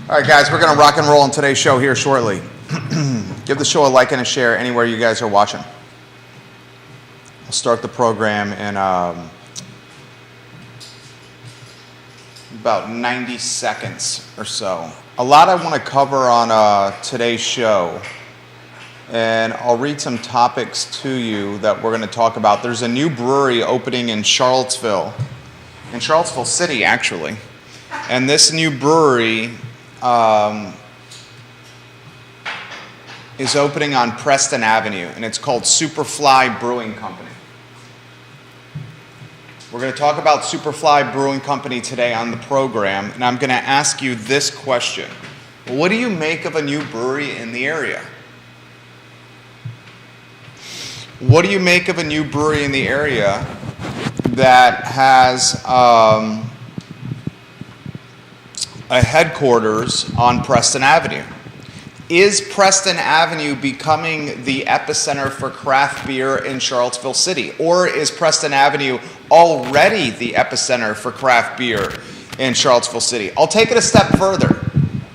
All right, guys, we're going to rock and roll on today's show here shortly. Give the show a like and a share anywhere you guys are watching. We'll start the program in about 90 seconds or so. A lot I want to cover on today's show, and I'll read some topics to you that we're going to talk about. There's a new brewery opening in Charlottesville City, actually. And this new brewery is opening on Preston Avenue, and it's called Superfly Brewing Company. We're going to talk about Superfly Brewing Company today on the program, and I'm going to ask you this question. What do you make of a new brewery in the area? What do you make of a new brewery in the area that has a headquarters on Preston Avenue? Is Preston Avenue becoming the epicenter for craft beer in Charlottesville City? Or is Preston Avenue already the epicenter for craft beer in Charlottesville City? I'll take it a step further.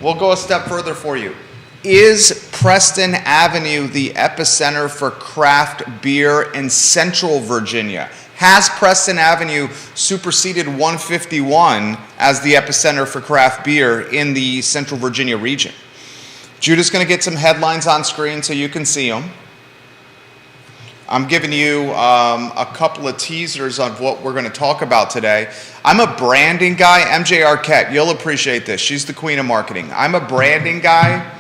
We'll go a step further for you. Is Preston Avenue the epicenter for craft beer in Central Virginia? Has Preston Avenue superseded 151 as the epicenter for craft beer in the Central Virginia region? Judah's going to get some headlines on screen so you can see them. I'm giving you a couple of teasers of what we're going to talk about today. I'm a branding guy. MJ Arquette, you'll appreciate this. She's the queen of marketing. I'm a branding guy.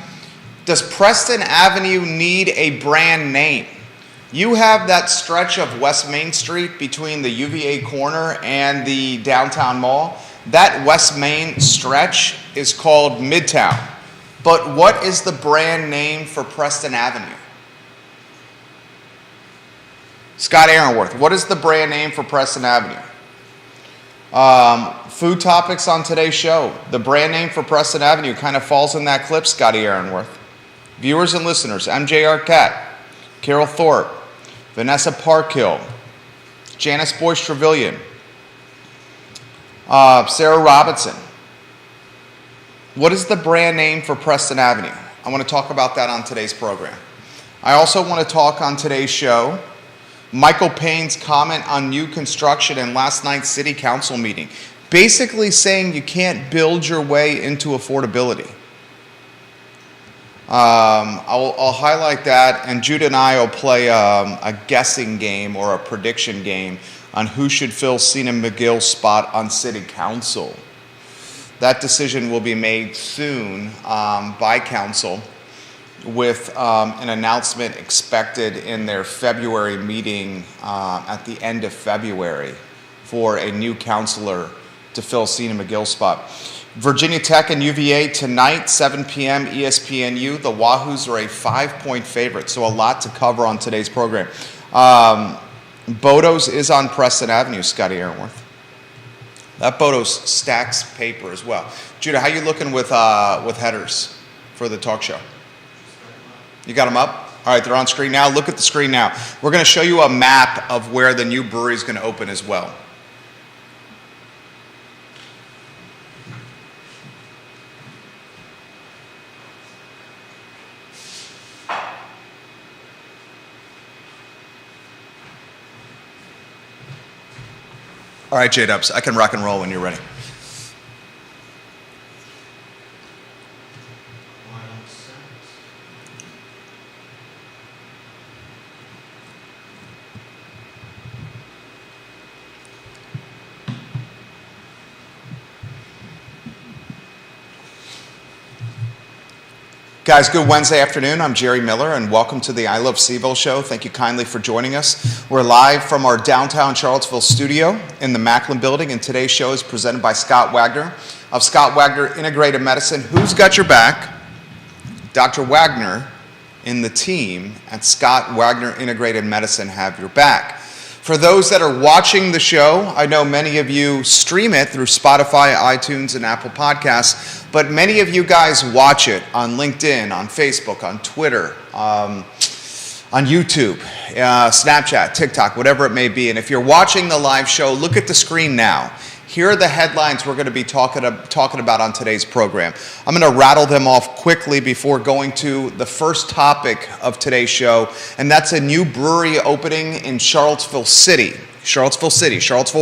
Does Preston Avenue need a brand name? You have that stretch of West Main Street between the UVA corner and the downtown mall. That West Main stretch is called Midtown. But what is the brand name for Preston Avenue? Scott Aaronworth, what is the brand name for Preston Avenue? Food topics on today's show. The brand name for Preston Avenue kind of falls in that clip, Scotty Aaronworth. Viewers and listeners, MJ Arquette, Carol Thorpe, Vanessa Parkhill, Janice Boyce-Trevelyan, Sarah Robinson. What is the brand name for Preston Avenue? I want to talk about that on today's program. I also want to talk on today's show Michael Payne's comment on new construction in last night's city council meeting, basically saying you can't build your way into affordability. I'll highlight that, and Judah and I will play a guessing game or a prediction game on who should fill Sina McGill's spot on city council. That decision will be made soon by council, with an announcement expected in their February meeting at the end of February for a new counselor to fill Sina McGill's spot. Virginia Tech and UVA tonight, 7 p.m. ESPNU. The Wahoos are a 5-point favorite, so a lot to cover on today's program. Bodo's is on Preston Avenue, Scotty Aaronworth. That Bodo's stacks paper as well. Judah, how you looking with headers for the talk show? You got them up? All right, they're on screen now. Look at the screen now. We're going to show you a map of where the new brewery is going to open as well. All right, J-Dubs, I can rock and roll when you're ready. Guys, good Wednesday afternoon. I'm Jerry Miller, and welcome to the I Love Seville show. Thank you kindly for joining us. We're live from our downtown Charlottesville studio in the Macklin building, and today's show is presented by Scott Wagner of Scott Wagner Integrated Medicine. Who's got your back? Dr. Wagner and the team at Scott Wagner Integrated Medicine have your back. For those that are watching the show, I know many of you stream it through Spotify, iTunes, and Apple Podcasts, but many of you guys watch it on LinkedIn, on Facebook, on Twitter, on YouTube, Snapchat, TikTok, whatever it may be. And if you're watching the live show, look at the screen now. Here are the headlines we're going to be talking about on today's program. I'm going to rattle them off quickly before going to the first topic of today's show, and that's a new brewery opening in Charlottesville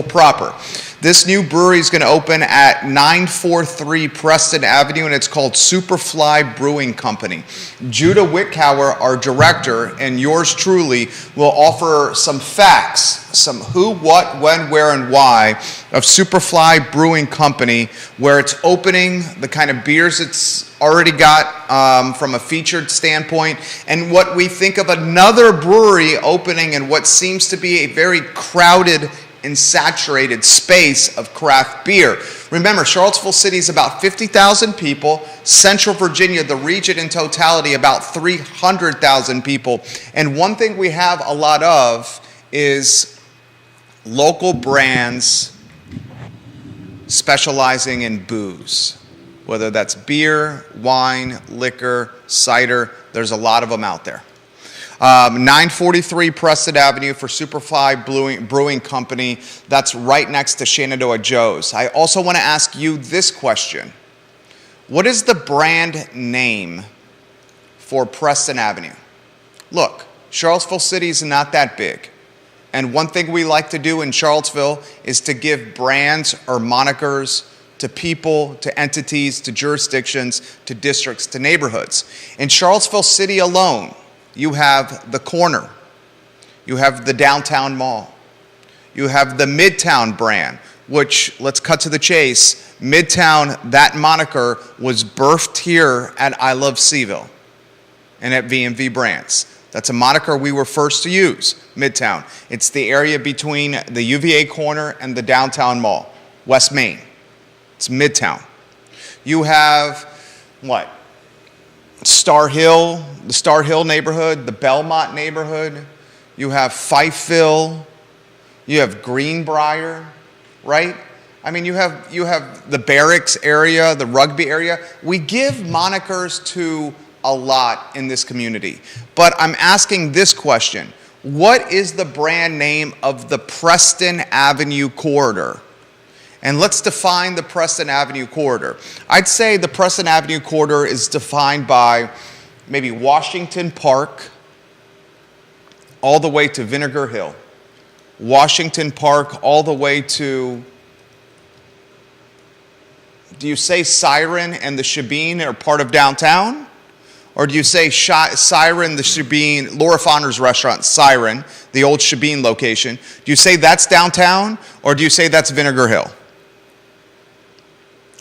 proper. This new brewery is going to open at 943 Preston Avenue, and it's called Superfly Brewing Company. Judah Wickower, our director, and yours truly will offer some facts, some who, what, when, where, and why of Superfly Brewing Company, where it's opening, the kind of beers it's already got from a featured standpoint, and what we think of another brewery opening in what seems to be a very crowded and saturated space of craft beer. Remember, Charlottesville City is about 50,000 people. Central Virginia, the region in totality, about 300,000 people. And one thing we have a lot of is local brands specializing in booze. Whether that's beer, wine, liquor, cider, there's a lot of them out there. 943 Preston Avenue for Superfly Brewing Company. That's right next to Shenandoah Joe's. I also want to ask you this question. What is the brand name for Preston Avenue? Look, Charlottesville City is not that big. And one thing we like to do in Charlottesville is to give brands or monikers to people, to entities, to jurisdictions, to districts, to neighborhoods. In Charlottesville City alone, you have the Corner, you have the Downtown Mall, you have the Midtown brand, which, let's cut to the chase, Midtown, that moniker was birthed here at I Love Seville and at V&V Brands. That's a moniker we were first to use, Midtown. It's the area between the UVA Corner and the Downtown Mall, West Main. It's Midtown. You have, what? Star Hill, the Star Hill neighborhood, the Belmont neighborhood. You have Fifeville. You have Greenbrier, right? I mean, you have the Barracks area, the Rugby area. We give monikers to a lot in this community. But I'm asking this question. What is the brand name of the Preston Avenue corridor? And let's define the Preston Avenue corridor. I'd say the Preston Avenue corridor is defined by maybe Washington Park all the way to Vinegar Hill. Washington Park all the way to, do you say Siren and the Shebeen are part of downtown? Or do you say Siren, the Shebeen, Laura Fonner's restaurant, Siren, the old Shebeen location, do you say that's downtown or do you say that's Vinegar Hill?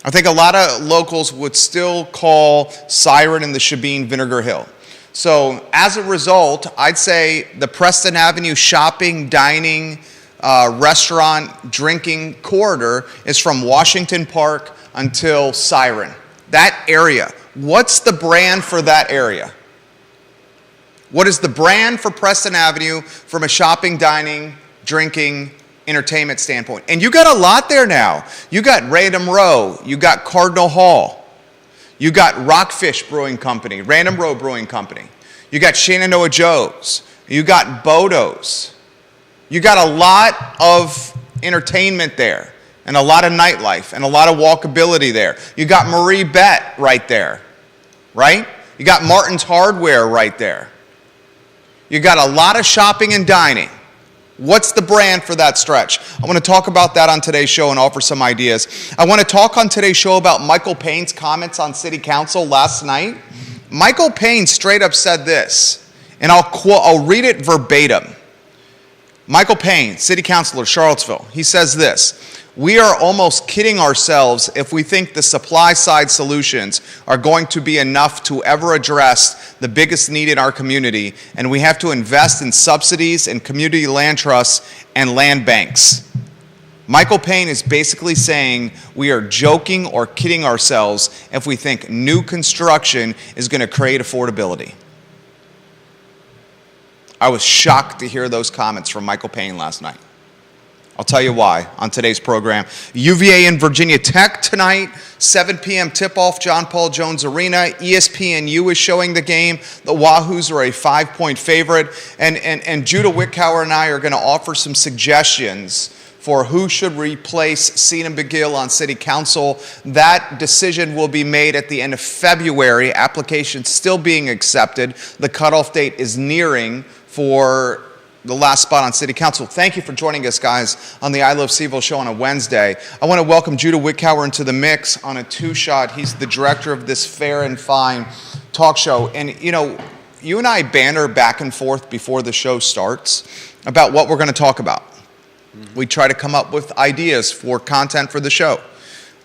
I think a lot of locals would still call Siren and the Shebeen Vinegar Hill. So as a result, I'd say the Preston Avenue shopping, dining, restaurant, drinking corridor is from Washington Park until Siren. That area. What's the brand for that area? What is the brand for Preston Avenue from a shopping, dining, drinking, entertainment standpoint? And you got a lot there now. You got Random Row, you got Cardinal Hall, you got Rockfish Brewing Company, Random Row Brewing Company, you got Shenandoah Joe's, you got Bodo's. You got a lot of entertainment there and a lot of nightlife and a lot of walkability there. You got Marie Bett right there, right? You got Martin's Hardware right there. You got a lot of shopping and dining. What's the brand for that stretch? I want to talk about that on today's show and offer some ideas. I want to talk on today's show about Michael Payne's comments on City Council last night. Michael Payne straight up said this, and I'll read it verbatim. Michael Payne, City Councilor, Charlottesville, he says this: "We are almost kidding ourselves if we think the supply side solutions are going to be enough to ever address the biggest need in our community, and we have to invest in subsidies and community land trusts and land banks." Michael Payne is basically saying we are joking or kidding ourselves if we think new construction is going to create affordability. I was shocked to hear those comments from Michael Payne last night. I'll tell you why on today's program. UVA and Virginia Tech tonight, 7 p.m. tip-off, John Paul Jones Arena. ESPNU is showing the game. The Wahoos are a 5-point favorite. And Judah Wickower and I are going to offer some suggestions for who should replace Sean McGill on City Council. That decision will be made at the end of February. Applications still being accepted. The cutoff date is nearing for the last spot on City Council. Thank you for joining us, guys, on the I Love CVille show on a Wednesday. I want to welcome Judah Wickower into the mix on a two-shot. He's the director of this Fair and Fine talk show. And, you know, you and I banter back and forth before the show starts about what we're going to talk about. We try to come up with ideas for content for the show.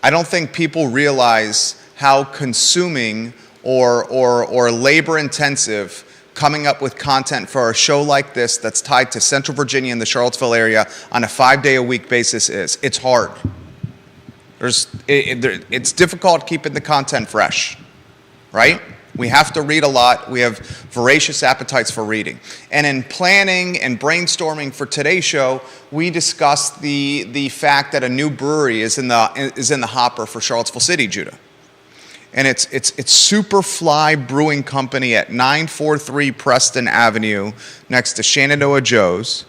I don't think people realize how consuming or labor-intensive coming up with content for a show like this that's tied to Central Virginia and the Charlottesville area on a 5-day-a-week basis is. It's hard. It's difficult keeping the content fresh, right? We have to read a lot. We have voracious appetites for reading. And in planning and brainstorming for today's show, we discussed the fact that a new brewery is in the hopper for Charlottesville City, Judah. And it's Superfly Brewing Company at 943 Preston Avenue next to Shenandoah Joe's.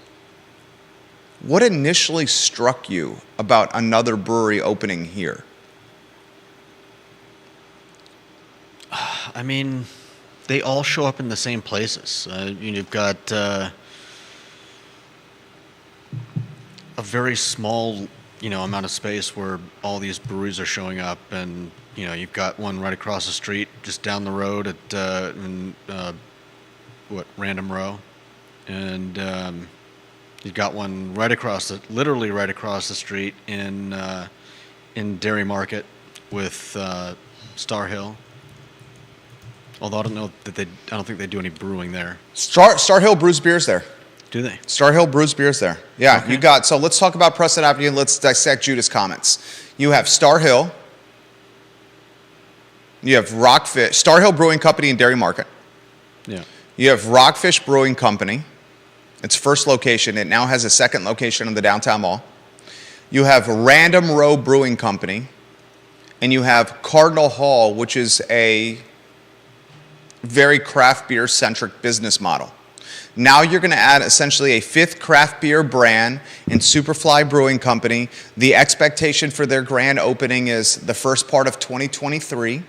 What initially struck you about another brewery opening here? I mean, they all show up in the same places. You've got a very small, amount of space where all these breweries are showing up, and you've got one right across the street, just down the road at Random Row, and you've got one literally right across the street in Dairy Market with Star Hill. Although I don't think they do any brewing there. Star Hill brews beers there. Do they? Star Hill brews beers there. Yeah, Okay. So let's talk about Preston Avenue and let's dissect Judah's comments. You have Star Hill. You have Rockfish, Star Hill Brewing Company in Dairy Market. Yeah. You have Rockfish Brewing Company. Its first location. It now has a second location in the downtown mall. You have Random Row Brewing Company. And you have Cardinal Hall, which is a very craft beer centric business model. Now you're going to add essentially a fifth craft beer brand in Superfly Brewing Company. The expectation for their grand opening is the first part of 2023.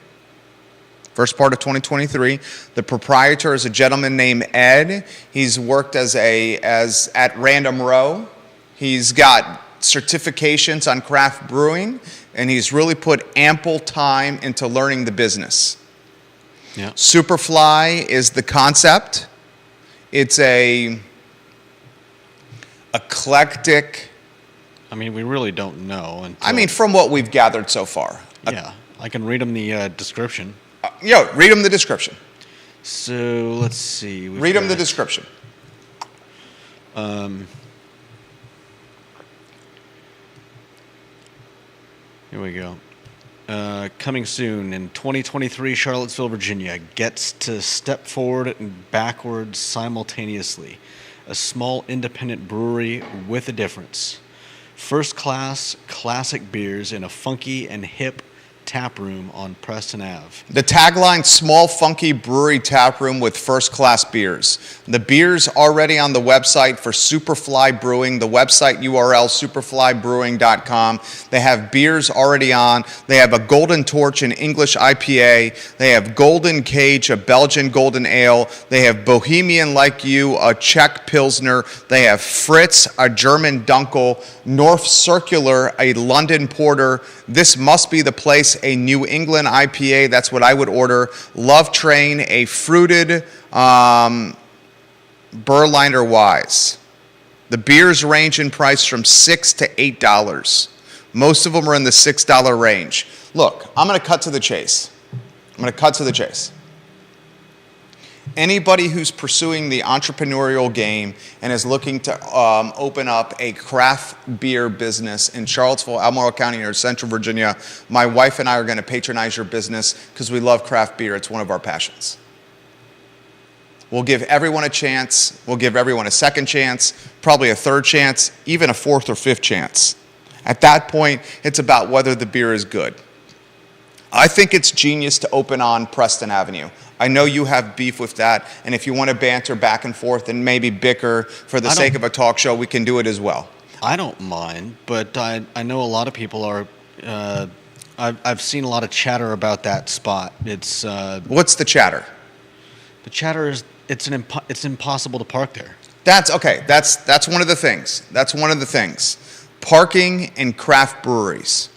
The proprietor is a gentleman named Ed. He's worked at Random Row. He's got certifications on craft brewing, and he's really put ample time into learning the business. Yeah. Superfly is the concept. It's a eclectic. I mean, we really don't know. From what we've gathered so far. Yeah, I can read them the description. Read them the description. So let's see. Read them the description. Here we go. Coming soon in 2023, Charlottesville, Virginia gets to step forward and backwards simultaneously. A small independent brewery with a difference. First class classic beers in a funky and hip tap room on Preston Ave. The tagline, small funky brewery tap room with first class beers. The beer's already on the website for Superfly Brewing. The website URL, superflybrewing.com. They have beers already on. They have a Golden Torch, an English IPA. They have Golden Cage, a Belgian golden ale. They have Bohemian Like You, a Czech Pilsner. They have Fritz, a German Dunkel. North Circular, a London Porter. This must be the place, a New England IPA. That's what I would order. Love Train, a fruited Berliner Weiss. The beers range in price from $6 to $8. Most of them are in the $6 range. Look, I'm going to cut to the chase. Anybody who's pursuing the entrepreneurial game and is looking to open up a craft beer business in Charlottesville, Albemarle County, or Central Virginia, my wife and I are going to patronize your business because we love craft beer. It's one of our passions. We'll give everyone a chance. We'll give everyone a second chance, probably a third chance, even a fourth or fifth chance. At that point, it's about whether the beer is good. I think it's genius to open on Preston Avenue. I know you have beef with that, and if you want to banter back and forth and maybe bicker for the sake of a talk show, we can do it as well. I don't mind, but I know a lot of people are. I've seen a lot of chatter about that spot. It's What's the chatter? the chatter is it's impossible to park there. That's okay. That's one of the things. That's one of the things. Parking in craft breweries.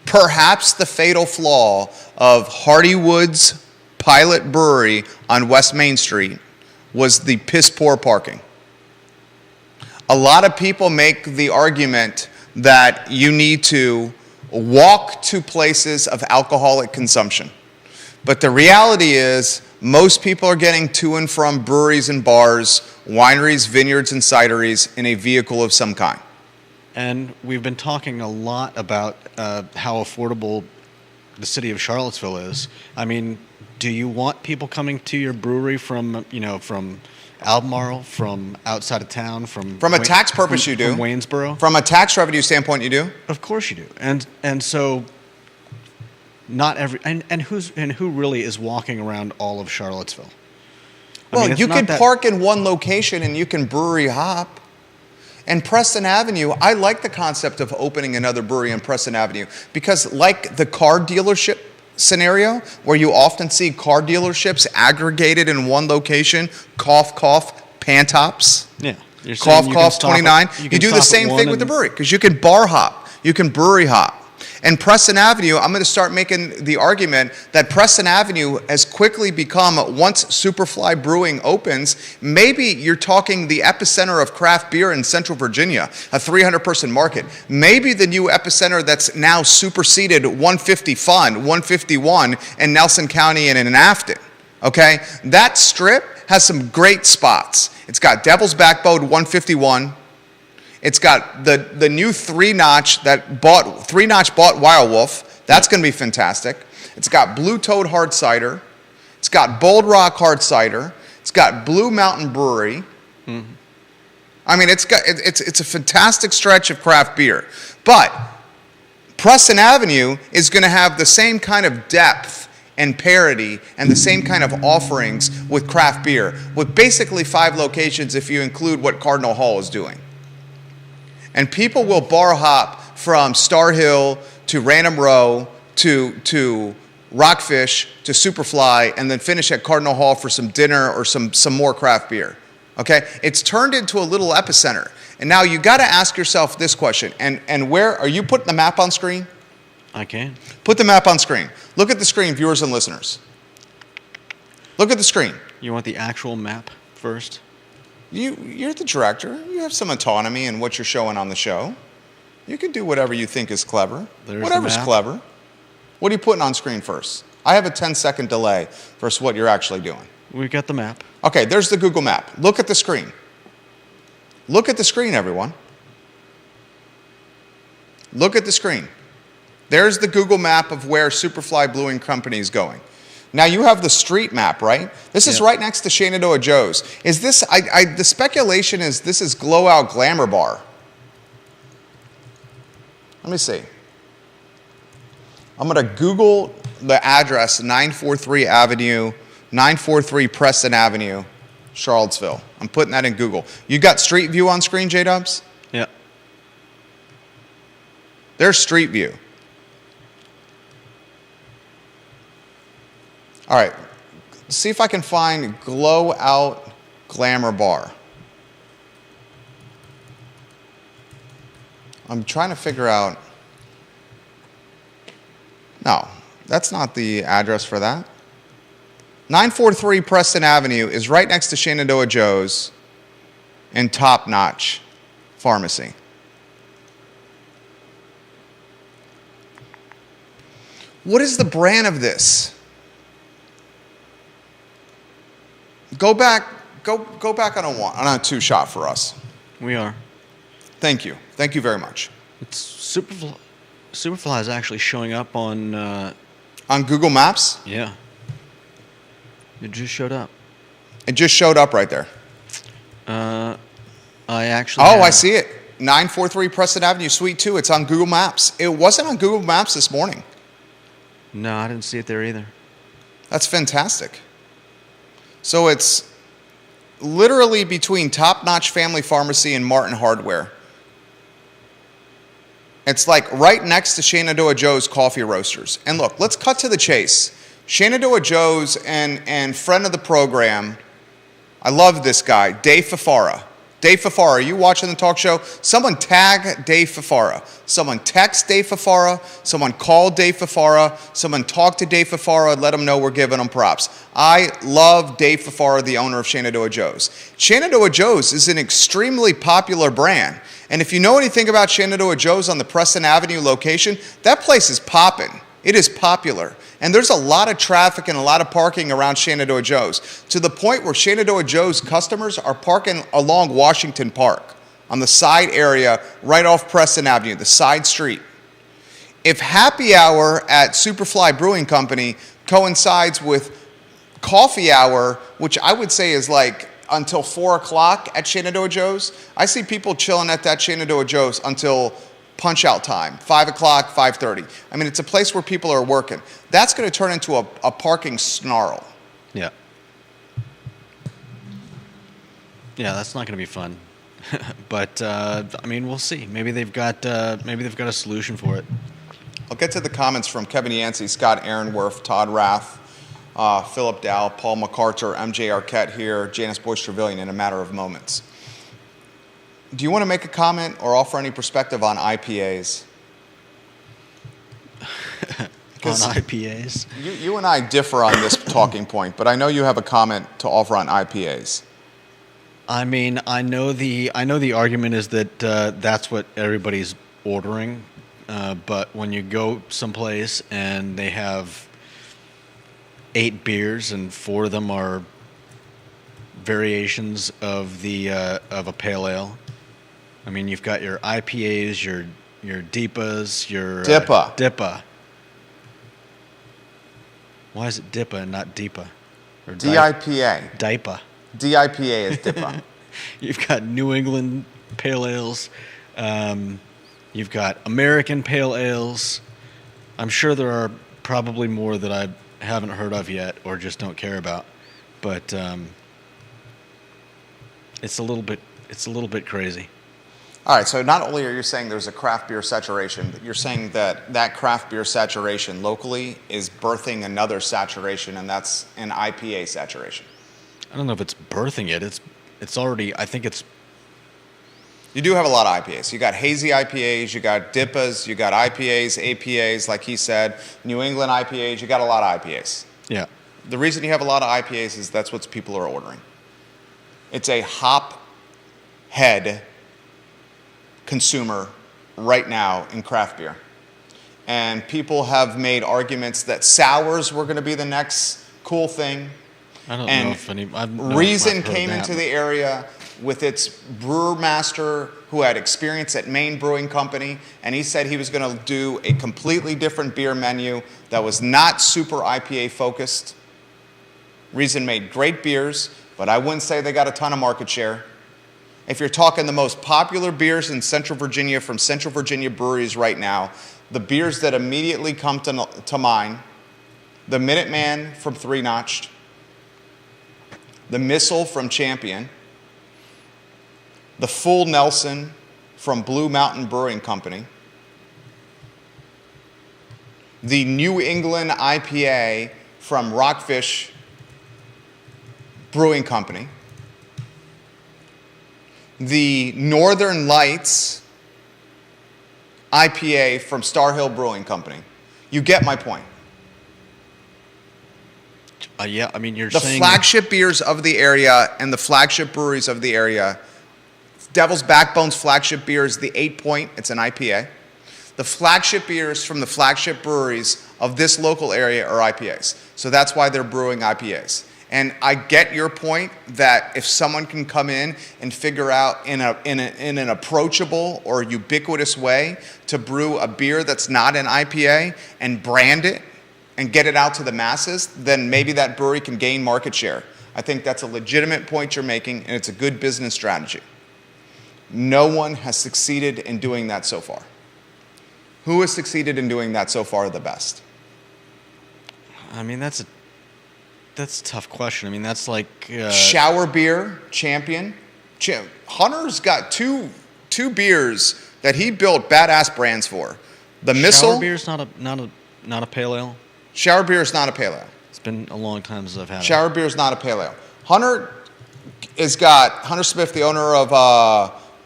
Perhaps the fatal flaw of Hardywood's Pilot Brewery on West Main Street was the piss poor parking. A lot of people make the argument that you need to walk to places of alcoholic consumption. But the reality is, most people are getting to and from breweries and bars, wineries, vineyards, and cideries in a vehicle of some kind. And we've been talking a lot about how affordable the city of Charlottesville is. I mean, do you want people coming to your brewery from Albemarle, from outside of town, from a tax purpose, you do. From Waynesboro? From a tax revenue standpoint, you do. Of course you do. And so not every and who really is walking around all of Charlottesville? Well, it's you not can that- park in one location and you can brewery hop. And Preston Avenue, I like the concept of opening another brewery on Preston Avenue because, like the car dealership scenario, where you often see car dealerships aggregated in one location, cough, cough, Pantops, Yeah. You're cough, saying you can cough, stop 29. at- You can do the stop at same one thing with the and- brewery because you can bar hop, you can brewery hop. And Preston Avenue, I'm going to start making the argument that Preston Avenue has quickly become, once Superfly Brewing opens, maybe you're talking the epicenter of craft beer in Central Virginia, a 300-person market. Maybe the new epicenter that's now superseded 150 Fun, 151 in Nelson County and in Afton. Okay? That strip has some great spots. It's got Devil's Backbone 151. It's got the new three-notch bought Wild Wolf. That's going to be fantastic. It's got Blue Toad Hard Cider. It's got Bold Rock Hard Cider. It's got Blue Mountain Brewery. Mm-hmm. I mean, it's a fantastic stretch of craft beer. But Preston Avenue is going to have the same kind of depth and parity and the same kind of offerings with craft beer, with basically 5 locations if you include what Cardinal Hall is doing. And people will bar hop from Star Hill to Random Row to Rockfish to Superfly and then finish at Cardinal Hall for some dinner or some more craft beer. Okay? It's turned into a little epicenter. And now you got to ask yourself this question. And where are you putting the map on screen? I can. Put the map on screen. Look at the screen, viewers and listeners. Look at the screen. You want the actual map first? You're the director. You have some autonomy in what you're showing on the show. You can do whatever you think is clever. There's Whatever's the map. clever. What are you putting on screen first? I have a 10-second delay versus what you're actually doing. We've got the map. Okay, there's the Google map. Look at the screen. Look at the screen, everyone. Look at the screen. There's the Google map of where Superfly Brewing Company is going. Now you have the street map, right? This is right next to Shenandoah Joe's. Is this? The speculation is this is Glow Out Glamour Bar. Let me see. I'm going to Google the address 943 Preston Avenue, Charlottesville. I'm putting that in Google. You got Street View on screen, J-Dubs? Yeah. There's Street View. All right, see if I can find Glow Out Glamour Bar. I'm trying to figure out. No, that's not the address for that. 943 Preston Avenue is right next to Shenandoah Joe's and Top Notch Pharmacy. What is the brand of this? Go back on a 2 shot for us. We are. Thank you. Thank you very much. It's Superfly. Superfly is actually showing up on. On Google Maps? Yeah. It just showed up. It just showed up right there. I actually. Oh, I see it. 943 Preston Avenue, Suite 2. It's on Google Maps. It wasn't on Google Maps this morning. No, I didn't see it there either. That's fantastic. So it's literally between Top Notch Family Pharmacy and Martin Hardware. It's like right next to Shenandoah Joe's Coffee Roasters. And look, let's cut to the chase. Shenandoah Joe's and friend of the program, I love this guy, Dave Fafara. Dave Fafara, are you watching the talk show? Someone tag Dave Fafara. Someone text Dave Fafara. Someone call Dave Fafara. Someone talk to Dave Fafara and let him know we're giving him props. I love Dave Fafara, the owner of Shenandoah Joe's. Shenandoah Joe's is an extremely popular brand. And if you know anything about Shenandoah Joe's on the Preston Avenue location, that place is popping. It is popular. And there's a lot of traffic and a lot of parking around Shenandoah Joe's, to the point where Shenandoah Joe's customers are parking along Washington Park on the side area right off Preston Avenue, the side street. If happy hour at Superfly Brewing Company coincides with coffee hour, which I would say is like until 4 o'clock at Shenandoah Joe's, I see people chilling at that Shenandoah Joe's until punch out time, 5 o'clock, 5:30. I mean, it's a place where people are working. That's going to turn into a parking snarl. Yeah. Yeah, that's not going to be fun. But I mean, we'll see. Maybe they've got a solution for it. I'll get to the comments from Kevin Yancey, Scott Aaronworth, Todd Rath, Philip Dow, Paul MacArthur, MJ Arquette here, Janice Boyce-Trevelyan in a matter of moments. Do you want to make a comment or offer any perspective on IPAs? On IPAs? You and I differ on this talking point, but I know you have a comment to offer on IPAs. I mean, I know the argument is that that's what everybody's ordering, but when you go someplace and they have 8 beers and 4 of them are variations of a pale ale. I mean, you've got your IPAs, your DIPAs, your DIPA. DIPA. Why is it DIPA and not DIPA? Or DIPA. DIPA. DIPA is DIPA. You've got New England pale ales. You've got American pale ales. I'm sure there are probably more that I haven't heard of yet or just don't care about. But it's a little bit crazy. All right, so not only are you saying there's a craft beer saturation, but you're saying that craft beer saturation locally is birthing another saturation, and that's an IPA saturation. I don't know if it's birthing it. It's already, I think it's... You do have a lot of IPAs. You got hazy IPAs, you got DIPAs, you got IPAs, APAs, like he said, New England IPAs, you got a lot of IPAs. Yeah. The reason you have a lot of IPAs is that's what people are ordering. It's a hop head consumer right now in craft beer. And people have made arguments that sours were going to be the next cool thing. I don't know if any... Reason came into the area with its brewer master who had experience at Maine Brewing Company, and he said he was going to do a completely different beer menu that was not super IPA focused. Reason made great beers, but I wouldn't say they got a ton of market share. If you're talking the most popular beers in Central Virginia from Central Virginia breweries right now, the beers that immediately come to mind, the Minuteman from Three Notched, the Missile from Champion, the Full Nelson from Blue Mountain Brewing Company, the New England IPA from Rockfish Brewing Company, the Northern Lights IPA from Star Hill Brewing Company. You get my point. Yeah, I mean, you're the saying... The flagship beers of the area and the flagship breweries of the area. Devil's Backbone's flagship beer is the 8 Point. It's an IPA. The flagship beers from the flagship breweries of this local area are IPAs. So that's why they're brewing IPAs. And I get your point that if someone can come in and figure out in an approachable or ubiquitous way to brew a beer that's not an IPA and brand it and get it out to the masses, then maybe that brewery can gain market share. I think that's a legitimate point you're making, and it's a good business strategy. No one has succeeded in doing that so far. Who has succeeded in doing that so far the best? I mean, that's That's a tough question. I mean, that's like Shower beer, Champion. Hunter's got two beers that he built badass brands for. The Missile. Shower beer's not a pale ale. Shower beer is not a pale ale. It's been a long time since I've had Shower beer is not a pale ale. Hunter Smith, the owner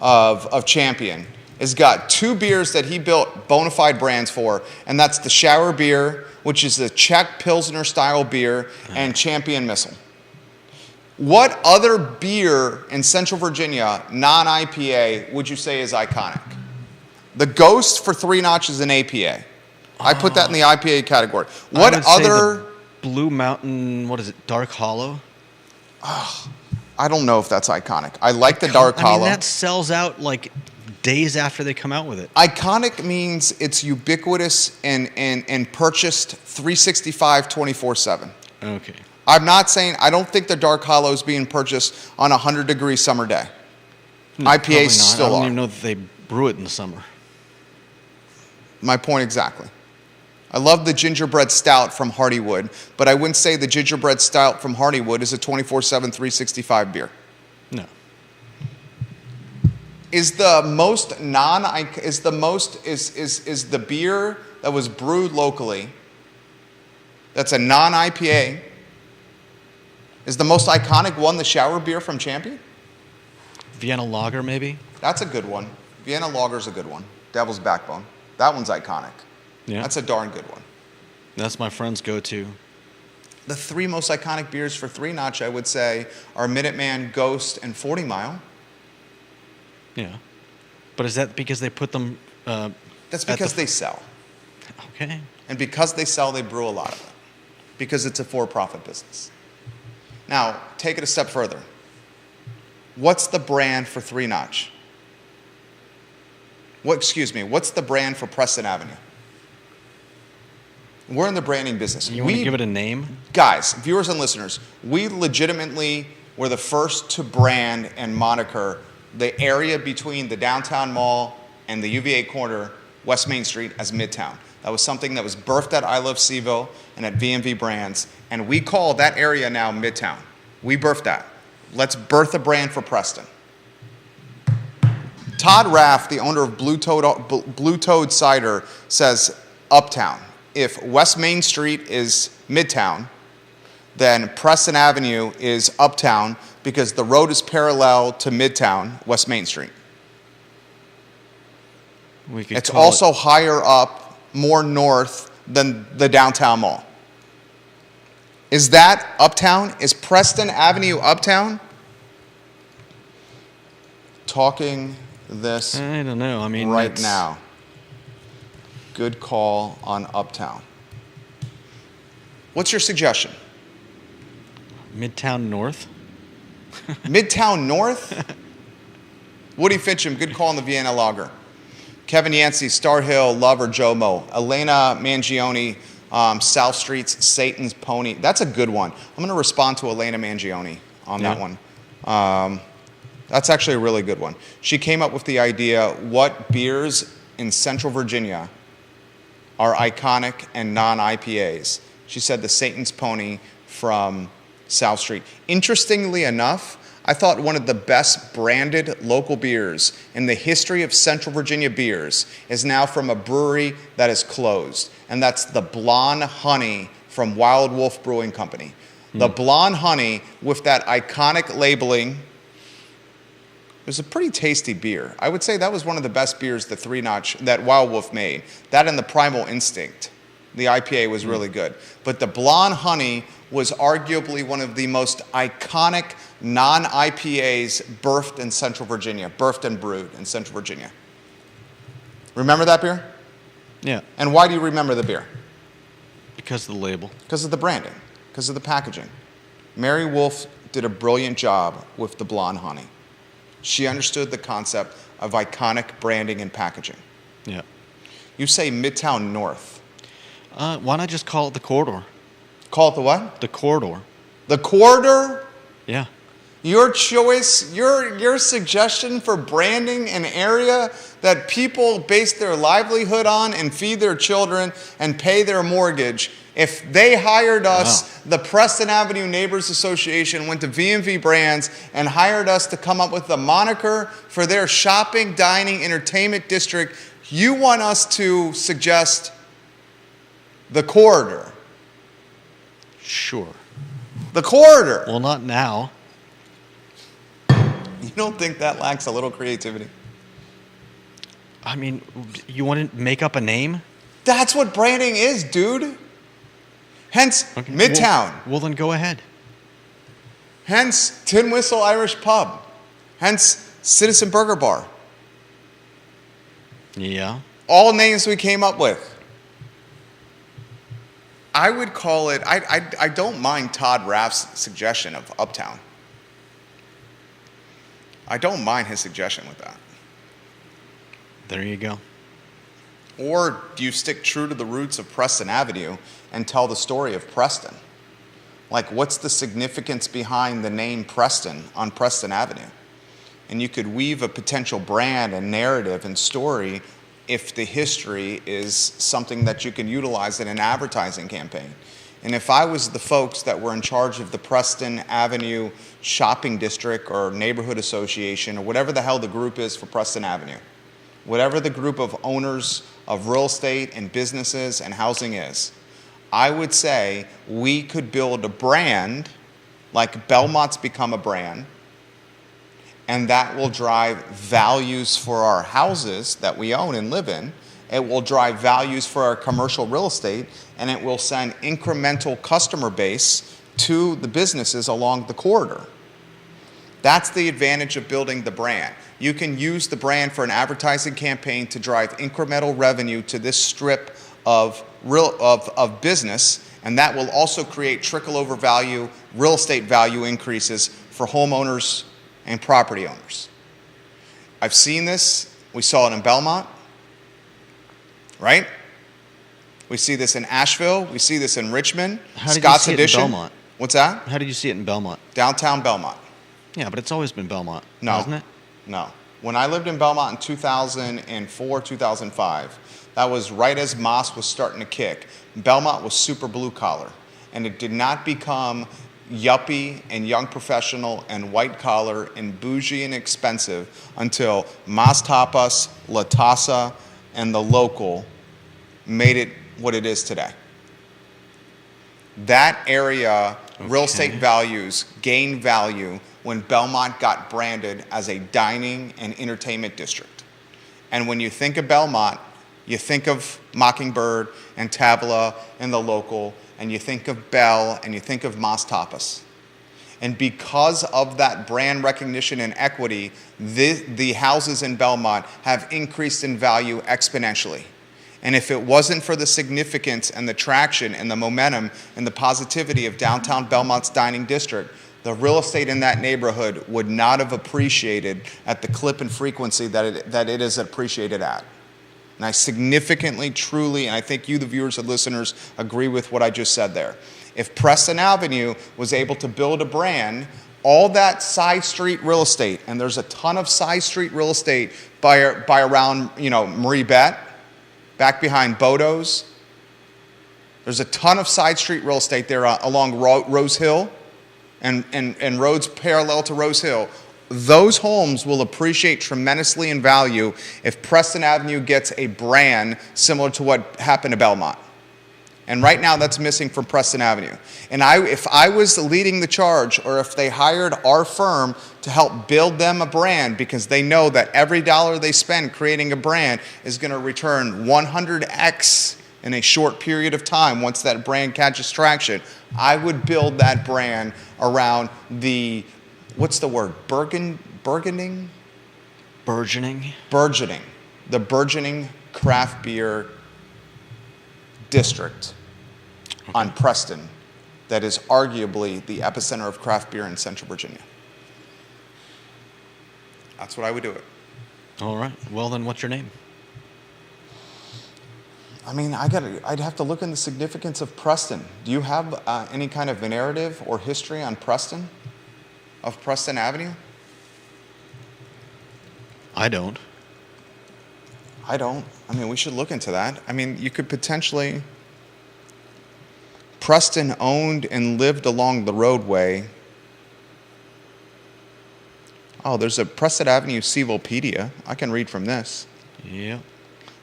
of Champion, has got two beers that he built bona fide brands for, and that's the Shower beer, which is the Czech Pilsner style beer, and Champion Missile. What other beer in Central Virginia, non-IPA, would you say is iconic? The Ghost for Three Notch is an APA. I put that in the IPA category. What I would say other... the Blue Mountain, what is it, Dark Hollow? I don't know if that's iconic. I like the Dark Hollow. I mean, that sells out like days after they come out with it. Iconic means it's ubiquitous and purchased 365 24/7. Okay. I'm not saying, I don't think the Dark Hollow is being purchased on a 100-degree summer day. No, probably IPAs not. still I don't are. even know that they brew it in the summer. My point exactly. I love the gingerbread stout from Hardywood, but I wouldn't say the gingerbread stout from Hardywood is a 24/7, 365 beer. No. Is the beer that was brewed locally, that's a non-IPA, is the most iconic one the Shower beer from Champion? Vienna Lager, maybe? That's a good one. Vienna Lager's a good one. Devil's Backbone. That one's iconic. Yeah. That's a darn good one. That's my friend's go-to. The three most iconic beers for Three Notch, I would say, are Minuteman, Ghost, and 40 Mile. Yeah. But is that because they put them... That's because they sell. Okay. And because they sell, they brew a lot of it. Because it's a for-profit business. Now, take it a step further. What's the brand for Three Notch? What's the brand for Preston Avenue? We're in the branding business. You want to give it a name? Guys, viewers and listeners, we legitimately were the first to brand and moniker the area between the downtown mall and the UVA corner, West Main Street, as Midtown. That was something that was birthed at I Love Seville and at VMV Brands, and we call that area now Midtown. We birthed that. Let's birth a brand for Preston. Todd Raff, the owner of Blue Toad Cider, says Uptown. If West Main Street is Midtown, then Preston Avenue is Uptown because the road is parallel to Midtown, West Main Street. It's also higher up, more north than the downtown mall. Is that Uptown? Is Preston Avenue Uptown? Talking this I don't know. I mean, right now. Good call on Uptown. What's your suggestion? Midtown North? Midtown North? Woody Fincham, good call on the Vienna Lager. Kevin Yancey, Star Hill, Lover, Jomo. Elena Mangione, South Street's Satan's Pony. That's a good one. I'm going to respond to Elena Mangione on that one. That's actually a really good one. She came up with the idea, what beers in Central Virginia are iconic and non-IPAs. She said the Satan's Pony from South Street. Interestingly enough, I thought one of the best branded local beers in the history of Central Virginia beers is now from a brewery that is closed, and that's the Blonde Honey from Wild Wolf Brewing Company. The Blonde Honey, with that iconic labeling, it was a pretty tasty beer. I would say that was one of the best beers that Three Notch, that Wild Wolf made. That and the Primal Instinct, the IPA, was really good. But the Blonde Honey was arguably one of the most iconic non-IPAs birthed in Central Virginia, birthed and brewed in Central Virginia. Remember that beer? Yeah. And why do you remember the beer? Because of the label. Because of the branding, because of the packaging. Mary Wolf did a brilliant job with the Blonde Honey. She understood the concept of iconic branding and packaging. Yeah. You say Midtown North. Why not just call it the Corridor? Call it the what? The Corridor. The Corridor? Yeah. Your choice, your suggestion for branding an area that people base their livelihood on and feed their children and pay their mortgage. If they hired us, the Preston Avenue Neighbors Association went to VMV Brands and hired us to come up with the moniker for their shopping, dining, entertainment district, you want us to suggest the corridor. Sure. The corridor. Well, not now. You don't think that lacks a little creativity? I mean, you want to make up a name? That's what branding is, dude. Hence, Okay. Midtown. Well, then go ahead. Hence, Tin Whistle Irish Pub. Hence, Citizen Burger Bar. Yeah. All names we came up with. I would call it, I don't mind Todd Raff's suggestion of Uptown. I don't mind his suggestion with that. There you go. Or do you stick true to the roots of Preston Avenue and tell the story of Preston? Like, what's the significance behind the name Preston on Preston Avenue? And you could weave a potential brand and narrative and story if the history is something that you can utilize in an advertising campaign. And if I was the folks that were in charge of the Preston Avenue Shopping District or Neighborhood Association or whatever the hell the group is for Preston Avenue, whatever the group of owners of real estate and businesses and housing is, I would say we could build a brand like Belmont's become a brand, and that will drive values for our houses that we own and live in. It will drive values for our commercial real estate, and it will send incremental customer base to the businesses along the corridor. That's the advantage of building the brand. You can use the brand for an advertising campaign to drive incremental revenue to this strip of business, and that will also create trickle-over value, real estate value increases for homeowners and property owners. I've seen this. We saw it in Belmont, right? We see this in Asheville. We see this in Richmond. How did Scott's you see Addition. it in Belmont? What's that? How did you see it in Belmont? Downtown Belmont. Yeah, but it's always been Belmont, No. hasn't it? No. When I lived in Belmont in 2004, 2005, that was right as Moss was starting to kick. Belmont was super blue collar, and it did not become yuppie and young professional and white collar and bougie and expensive until Mas Tapas, La Tasa, and the local made it what it is today. That area, real estate values gained value when Belmont got branded as a dining and entertainment district. And when you think of Belmont, you think of Mockingbird and Tavola and the local, and you think of Bell and you think of Mas Tapas. And because of that brand recognition and equity, the houses in Belmont have increased in value exponentially. And if it wasn't for the significance and the traction and the momentum and the positivity of downtown Belmont's dining district, the real estate in that neighborhood would not have appreciated at the clip and frequency that it is appreciated at. And I significantly, truly, and I think you, the viewers and listeners, agree with what I just said there. If Preston Avenue was able to build a brand, all that side street real estate, and there's a ton of side street real estate by around, Marie Bette, back behind Bodo's. There's a ton of side street real estate there along Rose Hill and roads parallel to Rose Hill. Those homes will appreciate tremendously in value if Preston Avenue gets a brand similar to what happened to Belmont. And right now that's missing from Preston Avenue. And if I was leading the charge, or if they hired our firm to help build them a brand, because they know that every dollar they spend creating a brand is going to return 100x in a short period of time once that brand catches traction, I would build that brand around the, what's the word, burgeoning? The burgeoning craft beer district on Preston that is arguably the epicenter of craft beer in Central Virginia. That's what I would do it. All right. Well, then what's your name? I mean, I'd have to look in the significance of Preston. Do you have any kind of narrative or history on Preston? of Preston Avenue? I don't. I don't. I mean, we should look into that. I mean, you could potentially... Preston owned and lived along the roadway. Oh, there's a Preston Avenue Civilpedia. I can read from this. Yeah.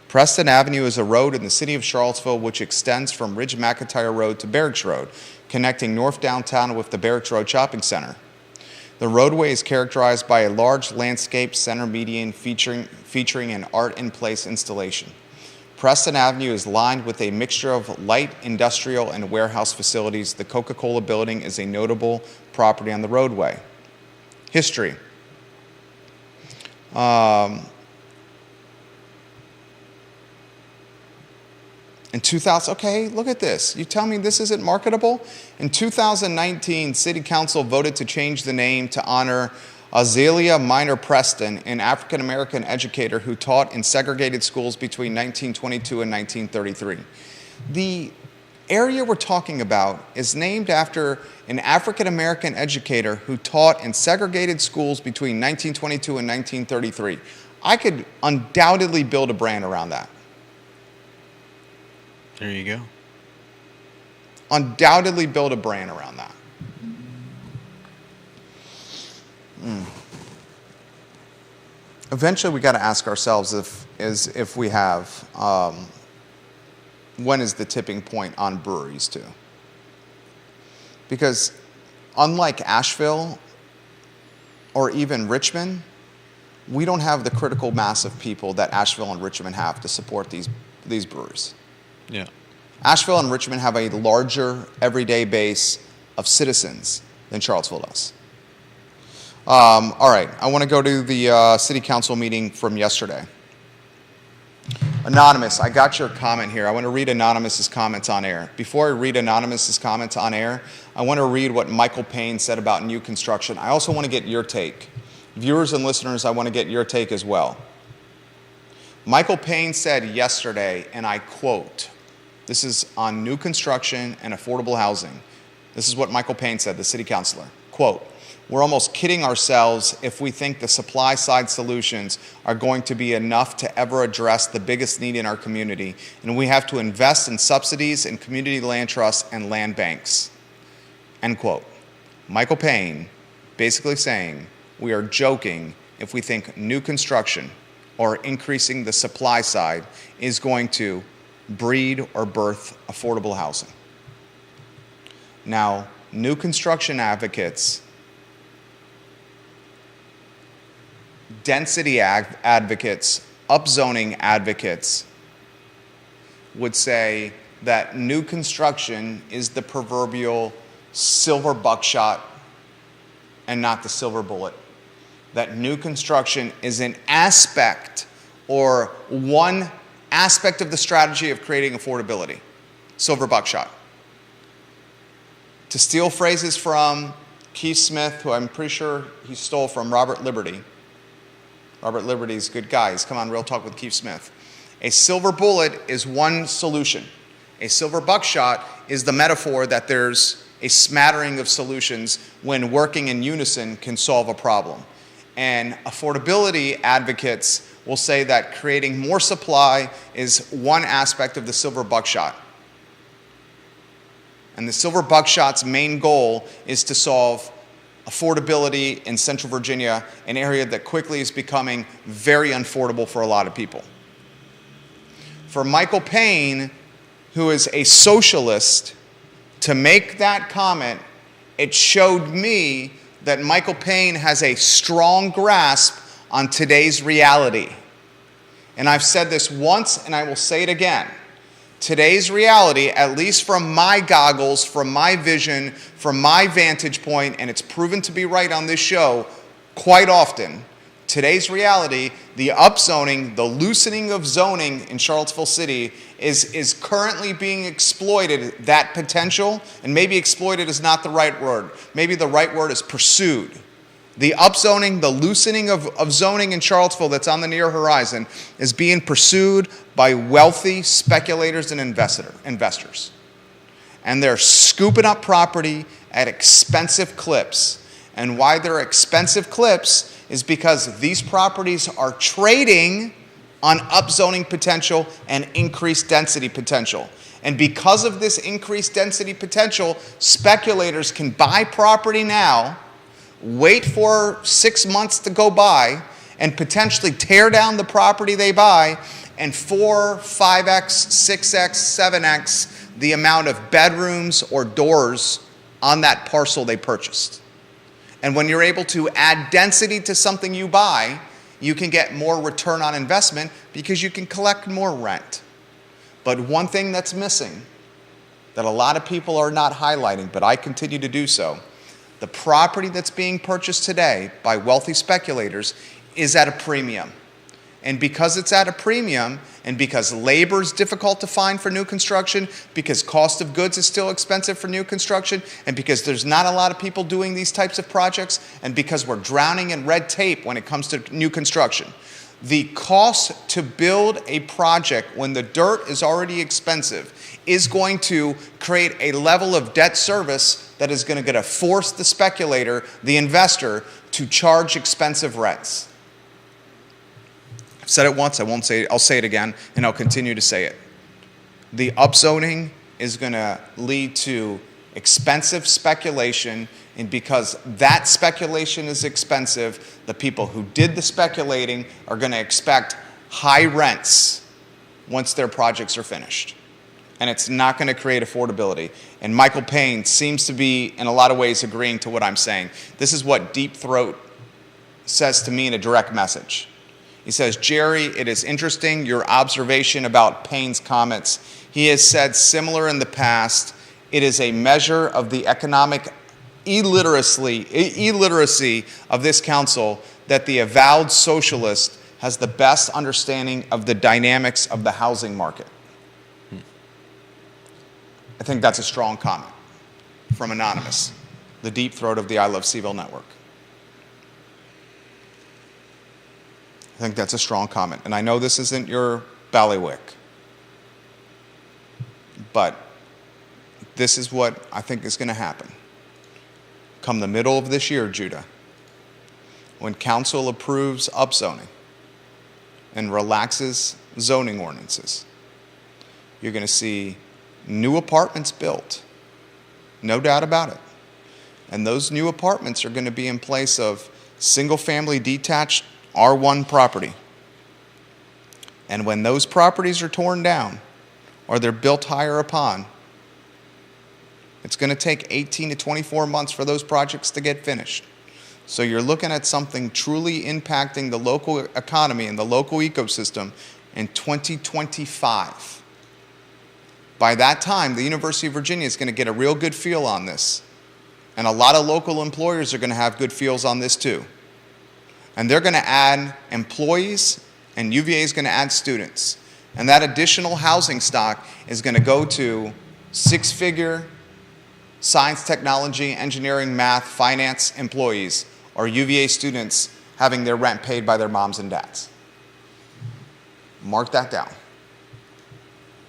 Preston Avenue is a road in the city of Charlottesville which extends from Ridge McIntyre Road to Barracks Road, connecting North Downtown with the Barracks Road Shopping Center. The roadway is characterized by a large landscape center median featuring an art-in-place installation. Preston Avenue is lined with a mixture of light industrial and warehouse facilities. The Coca-Cola building is a notable property on the roadway. History. In 2000, okay, look at this. You tell me this isn't marketable? In 2019, City Council voted to change the name to honor Azalea Minor Preston, an African-American educator who taught in segregated schools between 1922 and 1933. The area we're talking about is named after an African-American educator who taught in segregated schools between 1922 and 1933. I could undoubtedly build a brand around that. There you go. Undoubtedly build a brand around that. Eventually, we got to ask ourselves if we have, when is the tipping point on breweries too? Because unlike Asheville or even Richmond, we don't have the critical mass of people that Asheville and Richmond have to support these breweries. Yeah. Asheville and Richmond have a larger everyday base of citizens than Charlottesville does. All right, I want to go to the city council meeting from yesterday. Anonymous, I got your comment here. I want to read Anonymous's comments on air. Before I read Anonymous's comments on air, I want to read what Michael Payne said about new construction. I also want to get your take. Viewers and listeners, I want to get your take as well. Michael Payne said yesterday, and I quote, this is on new construction and affordable housing. This is what Michael Payne said, the city councilor. Quote, "We're almost kidding ourselves if we think the supply side solutions are going to be enough to ever address the biggest need in our community, and we have to invest in subsidies and community land trusts and land banks." End quote. Michael Payne basically saying we are joking if we think new construction or increasing the supply side is going to breed or birth affordable housing. Now, new construction advocates, density advocates, upzoning advocates would say that new construction is the proverbial silver buckshot and not the silver bullet. That new construction is an aspect or one aspect of the strategy of creating affordability. Silver buckshot. To steal phrases from Keith Smith, who I'm pretty sure he stole from Robert Liberty. Robert Liberty's a good guy. He's come on Real Talk with Keith Smith. A silver bullet is one solution. A silver buckshot is the metaphor that there's a smattering of solutions when working in unison can solve a problem. And affordability advocates will say that creating more supply is one aspect of the silver buckshot. And the silver buckshot's main goal is to solve affordability in Central Virginia, an area that quickly is becoming very unaffordable for a lot of people. For Michael Payne, who is a socialist, to make that comment, it showed me that Michael Payne has a strong grasp on today's reality. And I've said this once and I will say it again. Today's reality, at least from my goggles, from my vision, from my vantage point, and it's proven to be right on this show quite often, today's reality, the upzoning, the loosening of zoning in Charlottesville City is currently being exploited, that potential, and maybe exploited is not the right word. Maybe the right word is pursued. The upzoning, the loosening of zoning in Charlottesville that's on the near horizon is being pursued by wealthy speculators and investors. And they're scooping up property at expensive clips. And why they're expensive clips is because these properties are trading on upzoning potential and increased density potential. And because of this increased density potential, speculators can buy property now, wait for 6 months to go by, and potentially tear down the property they buy, and 4, 5x, 6x, 7x the amount of bedrooms or doors on that parcel they purchased. And when you're able to add density to something you buy, you can get more return on investment because you can collect more rent. But one thing that's missing that a lot of people are not highlighting, but I continue to do so, the property that's being purchased today by wealthy speculators is at a premium. And because it's at a premium, and because labor is difficult to find for new construction, because cost of goods is still expensive for new construction, and because there's not a lot of people doing these types of projects, and because we're drowning in red tape when it comes to new construction, the cost to build a project when the dirt is already expensive is going to create a level of debt service that is going to force the speculator, the investor, to charge expensive rents. I've said it once, I'll say it again, and I'll continue to say it. The upzoning is going to lead to expensive speculation, and because that speculation is expensive, the people who did the speculating are going to expect high rents once their projects are finished. And it's not going to create affordability. And Michael Payne seems to be, in a lot of ways, agreeing to what I'm saying. This is what Deep Throat says to me in a direct message. He says, Jerry, it is interesting your observation about Payne's comments. He has said similar in the past. It is a measure of the economic illiteracy of this council that the avowed socialist has the best understanding of the dynamics of the housing market. I think that's a strong comment from Anonymous, the Deep Throat of the I Love CVille Network. I think that's a strong comment. And I know this isn't your ballywick, but this is what I think is going to happen. Come the middle of this year, Judah, when council approves upzoning and relaxes zoning ordinances, you're going to see new apartments built, no doubt about it. And those new apartments are going to be in place of single-family detached R1 property. And when those properties are torn down or they're built higher upon, it's going to take 18 to 24 months for those projects to get finished. So you're looking at something truly impacting the local economy and the local ecosystem in 2025. By that time, the University of Virginia is going to get a real good feel on this. And a lot of local employers are going to have good feels on this too. And they're going to add employees, and UVA is going to add students. And that additional housing stock is going to go to six-figure science, technology, engineering, math, finance employees, or UVA students having their rent paid by their moms and dads. Mark that down.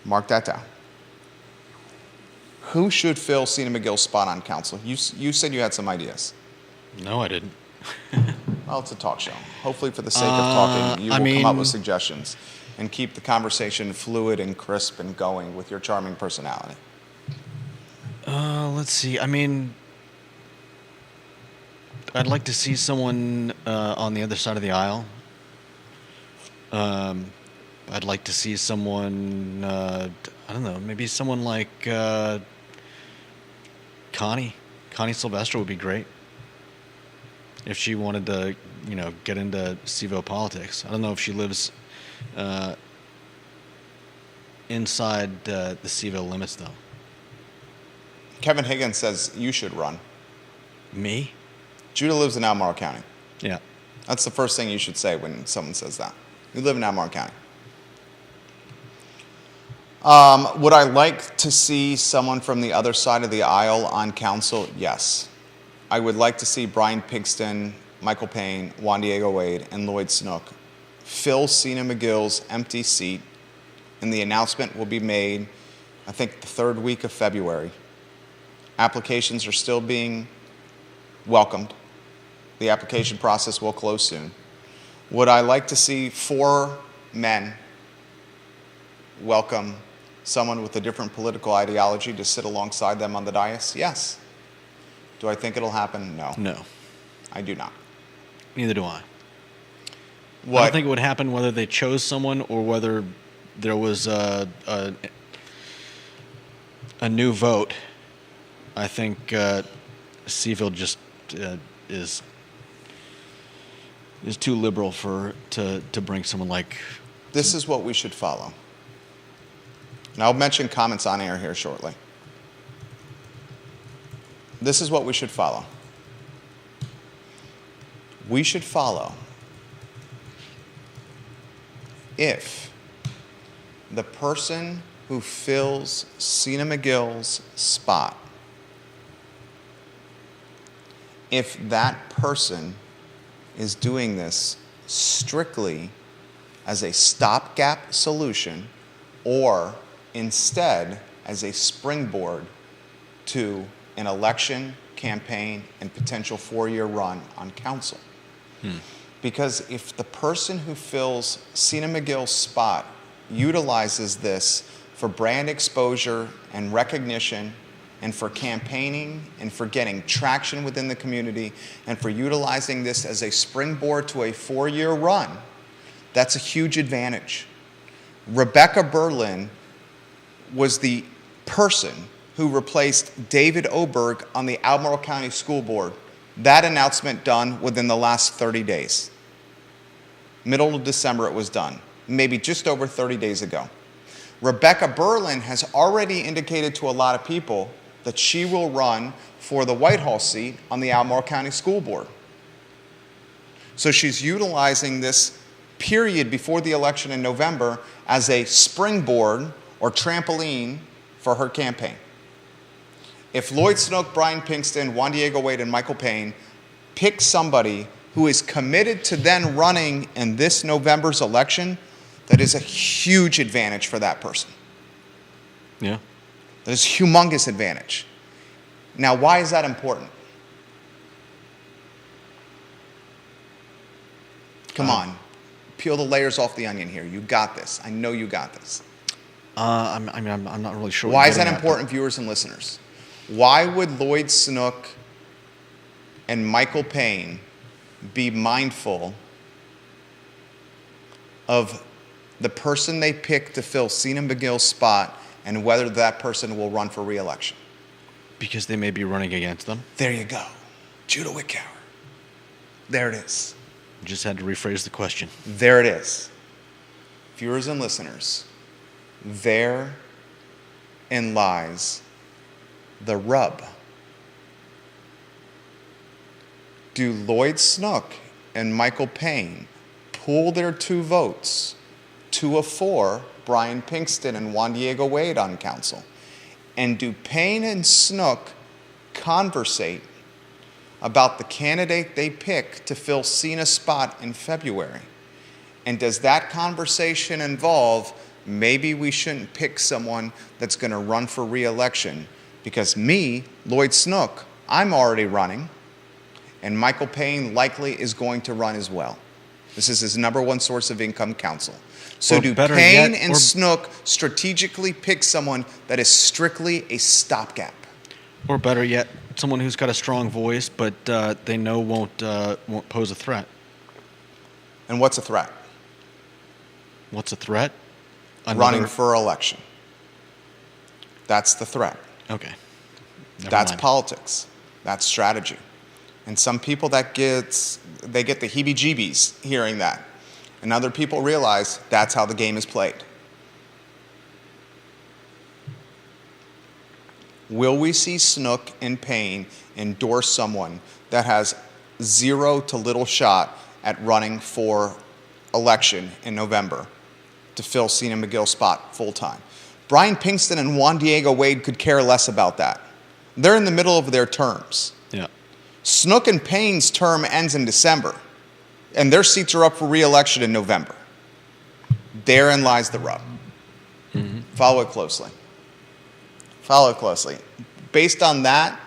Mark that down. Who should fill Sina McGill's spot on council? You said you had some ideas. No, I didn't. Well, it's a talk show. Hopefully, for the sake of talking, you will come up with suggestions and keep the conversation fluid and crisp and going with your charming personality. Let's see. I mean, I'd like to see someone on the other side of the aisle. I'd like to see someone, I don't know, maybe someone like Connie. Connie Sylvester would be great if she wanted to, get into CVille politics. I don't know if she lives inside the CVille limits, though. Kevin Higgins says you should run. Me? Judah lives in Albemarle County. Yeah. That's the first thing you should say when someone says that. You live in Albemarle County. Would I like to see someone from the other side of the aisle on council? Yes. I would like to see Brian Pigston, Michael Payne, Juan Diego Wade, and Lloyd Snook fill Sina McGill's empty seat, and the announcement will be made, I think, the third week of February. Applications are still being welcomed. The application process will close soon. Would I like to see 4 men welcome someone with a different political ideology to sit alongside them on the dais? Yes. Do I think it'll happen? No. No, I do not. neither do I. I What? don't think it would happen whether they chose someone or whether there was a new vote. I think Seville just is too liberal to bring someone like. This is what we should follow. And I'll mention comments on air here shortly. This is what we should follow. We should follow if the person who fills Sina McGill's spot, if that person is doing this strictly as a stopgap solution or instead as a springboard to an election, campaign, and potential 4-year run on council. Because if the person who fills Sina McGill's spot utilizes this for brand exposure and recognition and for campaigning and for getting traction within the community and for utilizing this as a springboard to a 4-year run, that's a huge advantage. Rebecca Berlin was the person who replaced David Oberg on the Albemarle County School Board. That announcement done within the last 30 days. Middle of December it was done, maybe just over 30 days ago. Rebecca Berlin has already indicated to a lot of people that she will run for the Whitehall seat on the Albemarle County School Board. So she's utilizing this period before the election in November as a springboard or trampoline for her campaign. If Lloyd Snook, Brian Pinkston, Juan Diego Wade, and Michael Payne pick somebody who is committed to then running in this November's election, that is a huge advantage for that person. Yeah. That is a humongous advantage. Now, why is that important? Come on. Peel the layers off the onion here. You got this. I know you got this. I'm not really sure. Why is that important, viewers and listeners? Why would Lloyd Snook and Michael Payne be mindful of the person they pick to fill Sina McGill's spot and whether that person will run for re-election? Because they may be running against them. There you go. Judah Wickower. There it is. Just had to rephrase the question. There it is. Viewers and listeners, therein lies the rub. Do Lloyd Snook and Michael Payne pool their 2 votes to a 4, Brian Pinkston and Juan Diego Wade on council? And do Payne and Snook conversate about the candidate they pick to fill Sina's spot in February? And does that conversation involve maybe we shouldn't pick someone that's going to run for re-election because me, Lloyd Snook, I'm already running, and Michael Payne likely is going to run as well. This is his number 1 source of income, council. So do Payne and Snook strategically pick someone that is strictly a stopgap? Or better yet, someone who's got a strong voice, but they know won't pose a threat. And what's a threat? What's a threat? Running for election. That's the threat. Okay. That's politics. That's strategy. And some people they get the heebie-jeebies hearing that. And other people realize that's how the game is played. Will we see Snook and Payne endorse someone that has 0 to little shot at running for election in November to fill Sina McGill's spot full time? Brian Pinkston and Juan Diego Wade could care less about that. They're in the middle of their terms. Yeah. Snook and Payne's term ends in December, and their seats are up for re-election in November. Therein lies the rub. Mm-hmm. Follow it closely. Follow it closely. Based on that,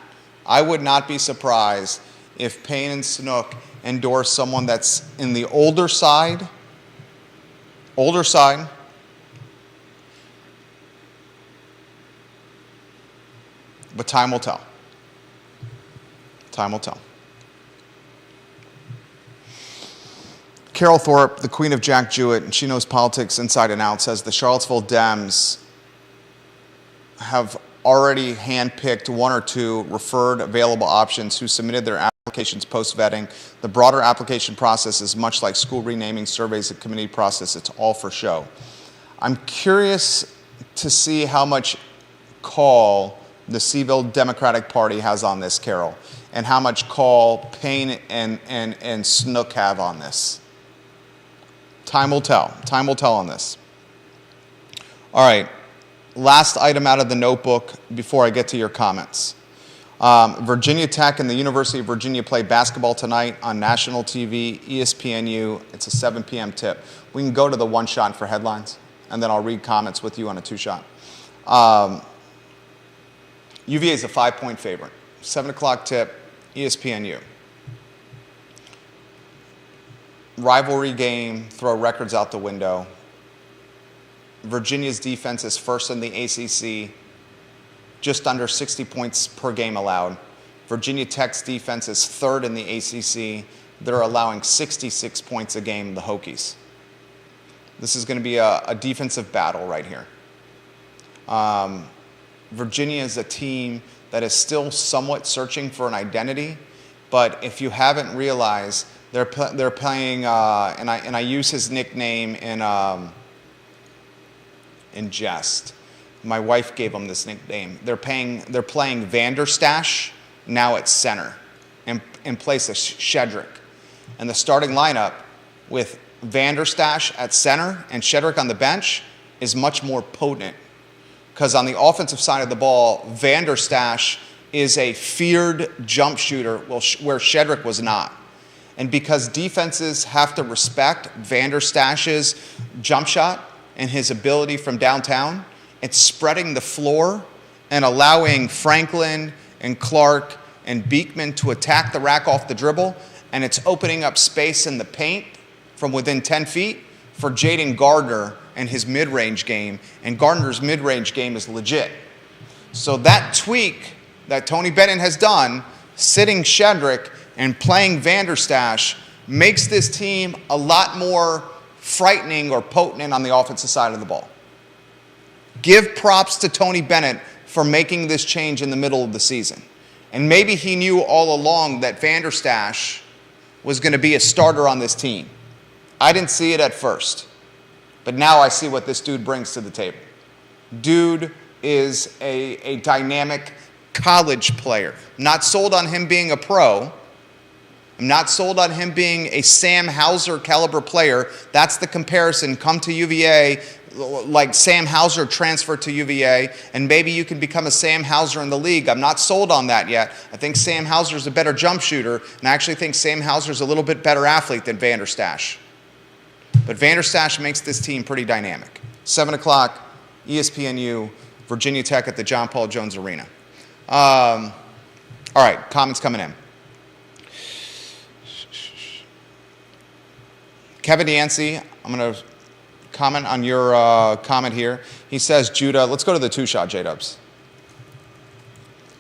I would not be surprised if Payne and Snook endorse someone that's in the older side, but time will tell. Time will tell. Carol Thorpe, the queen of Jack Jewett, and she knows politics inside and out, says the Charlottesville Dems have already handpicked one or two referred available options who submitted their applications post-vetting. The broader application process is much like school renaming surveys and committee process. It's all for show. I'm curious to see how much call the Seville Democratic Party has on this, Carol, and how much call Payne and Snook have on this. Time will tell. Time will tell on this. All right. Last item out of the notebook before I get to your comments. Virginia Tech and the University of Virginia play basketball tonight on national TV, ESPNU. It's a 7 p.m. tip. We can go to the one shot for headlines, and then I'll read comments with you on a two shot. UVA is a 5-point favorite. 7 o'clock tip, ESPNU. Rivalry game, throw records out the window. Virginia's defense is first in the ACC, just under 60 points per game allowed. Virginia Tech's defense is third in the ACC. They're allowing 66 points a game, the Hokies. This is going to be a defensive battle right here. Virginia is a team that is still somewhat searching for an identity, but if you haven't realized, they're playing, and I use his nickname in jest. My wife gave him this nickname. They're playing Vanderstash now at center in place of Shedrick. And the starting lineup with Vanderstash at center and Shedrick on the bench is much more potent. Because on the offensive side of the ball, Vanderstash is a feared jump shooter where Shedrick was not. And because defenses have to respect Vanderstash's jump shot and his ability from downtown, it's spreading the floor and allowing Franklin and Clark and Beekman to attack the rack off the dribble, and it's opening up space in the paint from within 10 feet for Jaden Gardner and his mid-range game, and Gardner's mid-range game is legit. So that tweak that Tony Bennett has done, sitting Shedrick and playing Vanderstash, makes this team a lot more frightening or potent on the offensive side of the ball. Give props to Tony Bennett for making this change in the middle of the season. And maybe he knew all along that Vanderstash was going to be a starter on this team. I didn't see it at first, but now I see what this dude brings to the table. Dude is a dynamic college player. Not sold on him being a pro. I'm not sold on him being a Sam Hauser caliber player. That's the comparison. Come to UVA, like Sam Hauser transferred to UVA, and maybe you can become a Sam Hauser in the league. I'm not sold on that yet. I think Sam Hauser's a better jump shooter, and I actually think Sam Hauser's a little bit better athlete than Vanderstash. But Vanderstash makes this team pretty dynamic. 7 o'clock, ESPNU, Virginia Tech at the John Paul Jones Arena. All right, comments coming in. Kevin Yancey, I'm going to comment on your comment here. He says, Judah, let's go to the two-shot, J-Dubs.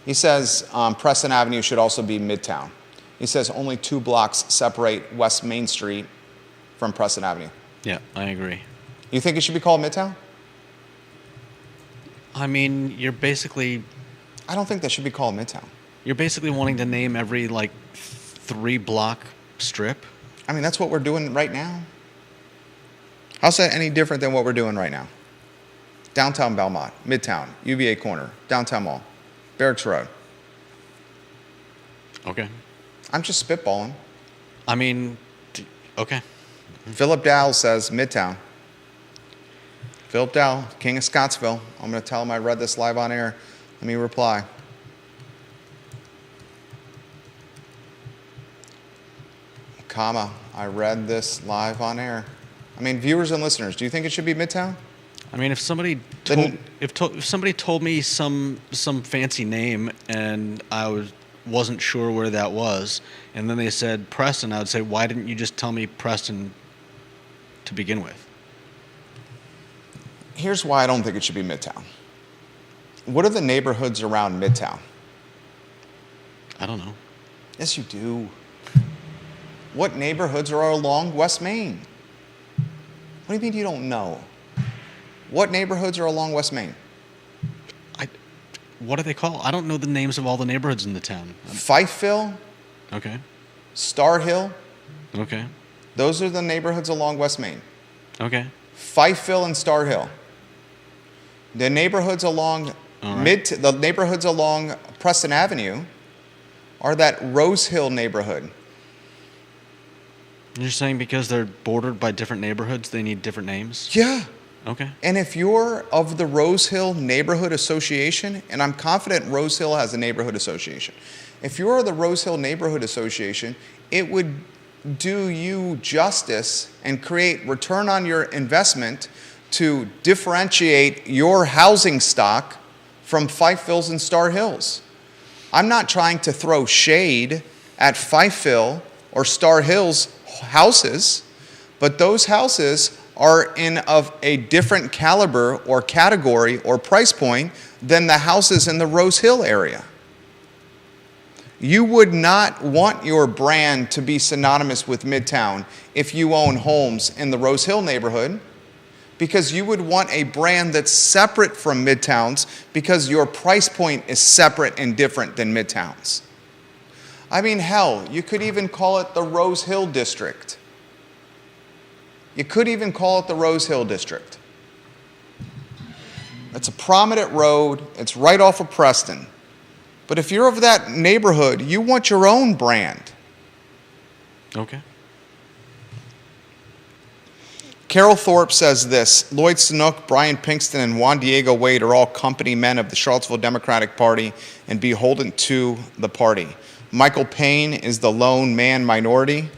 He says Preston Avenue should also be Midtown. He says only 2 blocks separate West Main Street from Preston Avenue. Yeah, I agree. You think it should be called Midtown? I mean, you're basically... I don't think that should be called Midtown. You're basically wanting to name every, 3-block strip. I mean, that's what we're doing right now. How's that any different than what we're doing right now? Downtown Belmont, Midtown, UVA Corner, Downtown Mall, Barracks Road. Okay. I'm just spitballing. I mean, okay. Philip Dow says Midtown. Philip Dow, King of Scottsville. I'm going to tell him I read this live on air. Let me reply. Comma, I read this live on air. I mean, viewers and listeners, do you think it should be Midtown? I mean, if somebody told me some fancy name and I wasn't sure where that was, and then they said Preston, I would say, why didn't you just tell me Preston to begin with? Here's why I don't think it should be Midtown. What are the neighborhoods around Midtown? I don't know. Yes, you do. What neighborhoods are along West Main? What do you mean you don't know? What neighborhoods are along West Main? What do they call? I don't know the names of all the neighborhoods in the town. Fifeville, Okay. Star Hill, Okay. those are the neighborhoods along West Main. Okay. Fifeville and Star Hill. The neighborhoods along All right. the neighborhoods along Preston Avenue are that Rose Hill neighborhood. You're saying because they're bordered by different neighborhoods, they need different names? Yeah. Okay. And if you're of the Rose Hill Neighborhood Association, and I'm confident Rose Hill has a neighborhood association, if you're of the Rose Hill Neighborhood Association, it would do you justice and create return on your investment to differentiate your housing stock from Fifeville's and Star Hills. I'm not trying to throw shade at Fifeville or Star Hills houses, but those houses are in of a different caliber or category or price point than the houses in the Rose Hill area. You would not want your brand to be synonymous with Midtown if you own homes in the Rose Hill neighborhood, because you would want a brand that's separate from Midtown's because your price point is separate and different than Midtown's. I mean, hell, you could even call it the Rose Hill District. You could even call it the Rose Hill District. It's a prominent road. It's right off of Preston. But if you're of that neighborhood, you want your own brand. Okay. Carol Thorpe says this: Lloyd Sinook, Brian Pinkston, and Juan Diego Wade are all company men of the Charlottesville Democratic Party and beholden to the party. Michael Payne is the lone man minority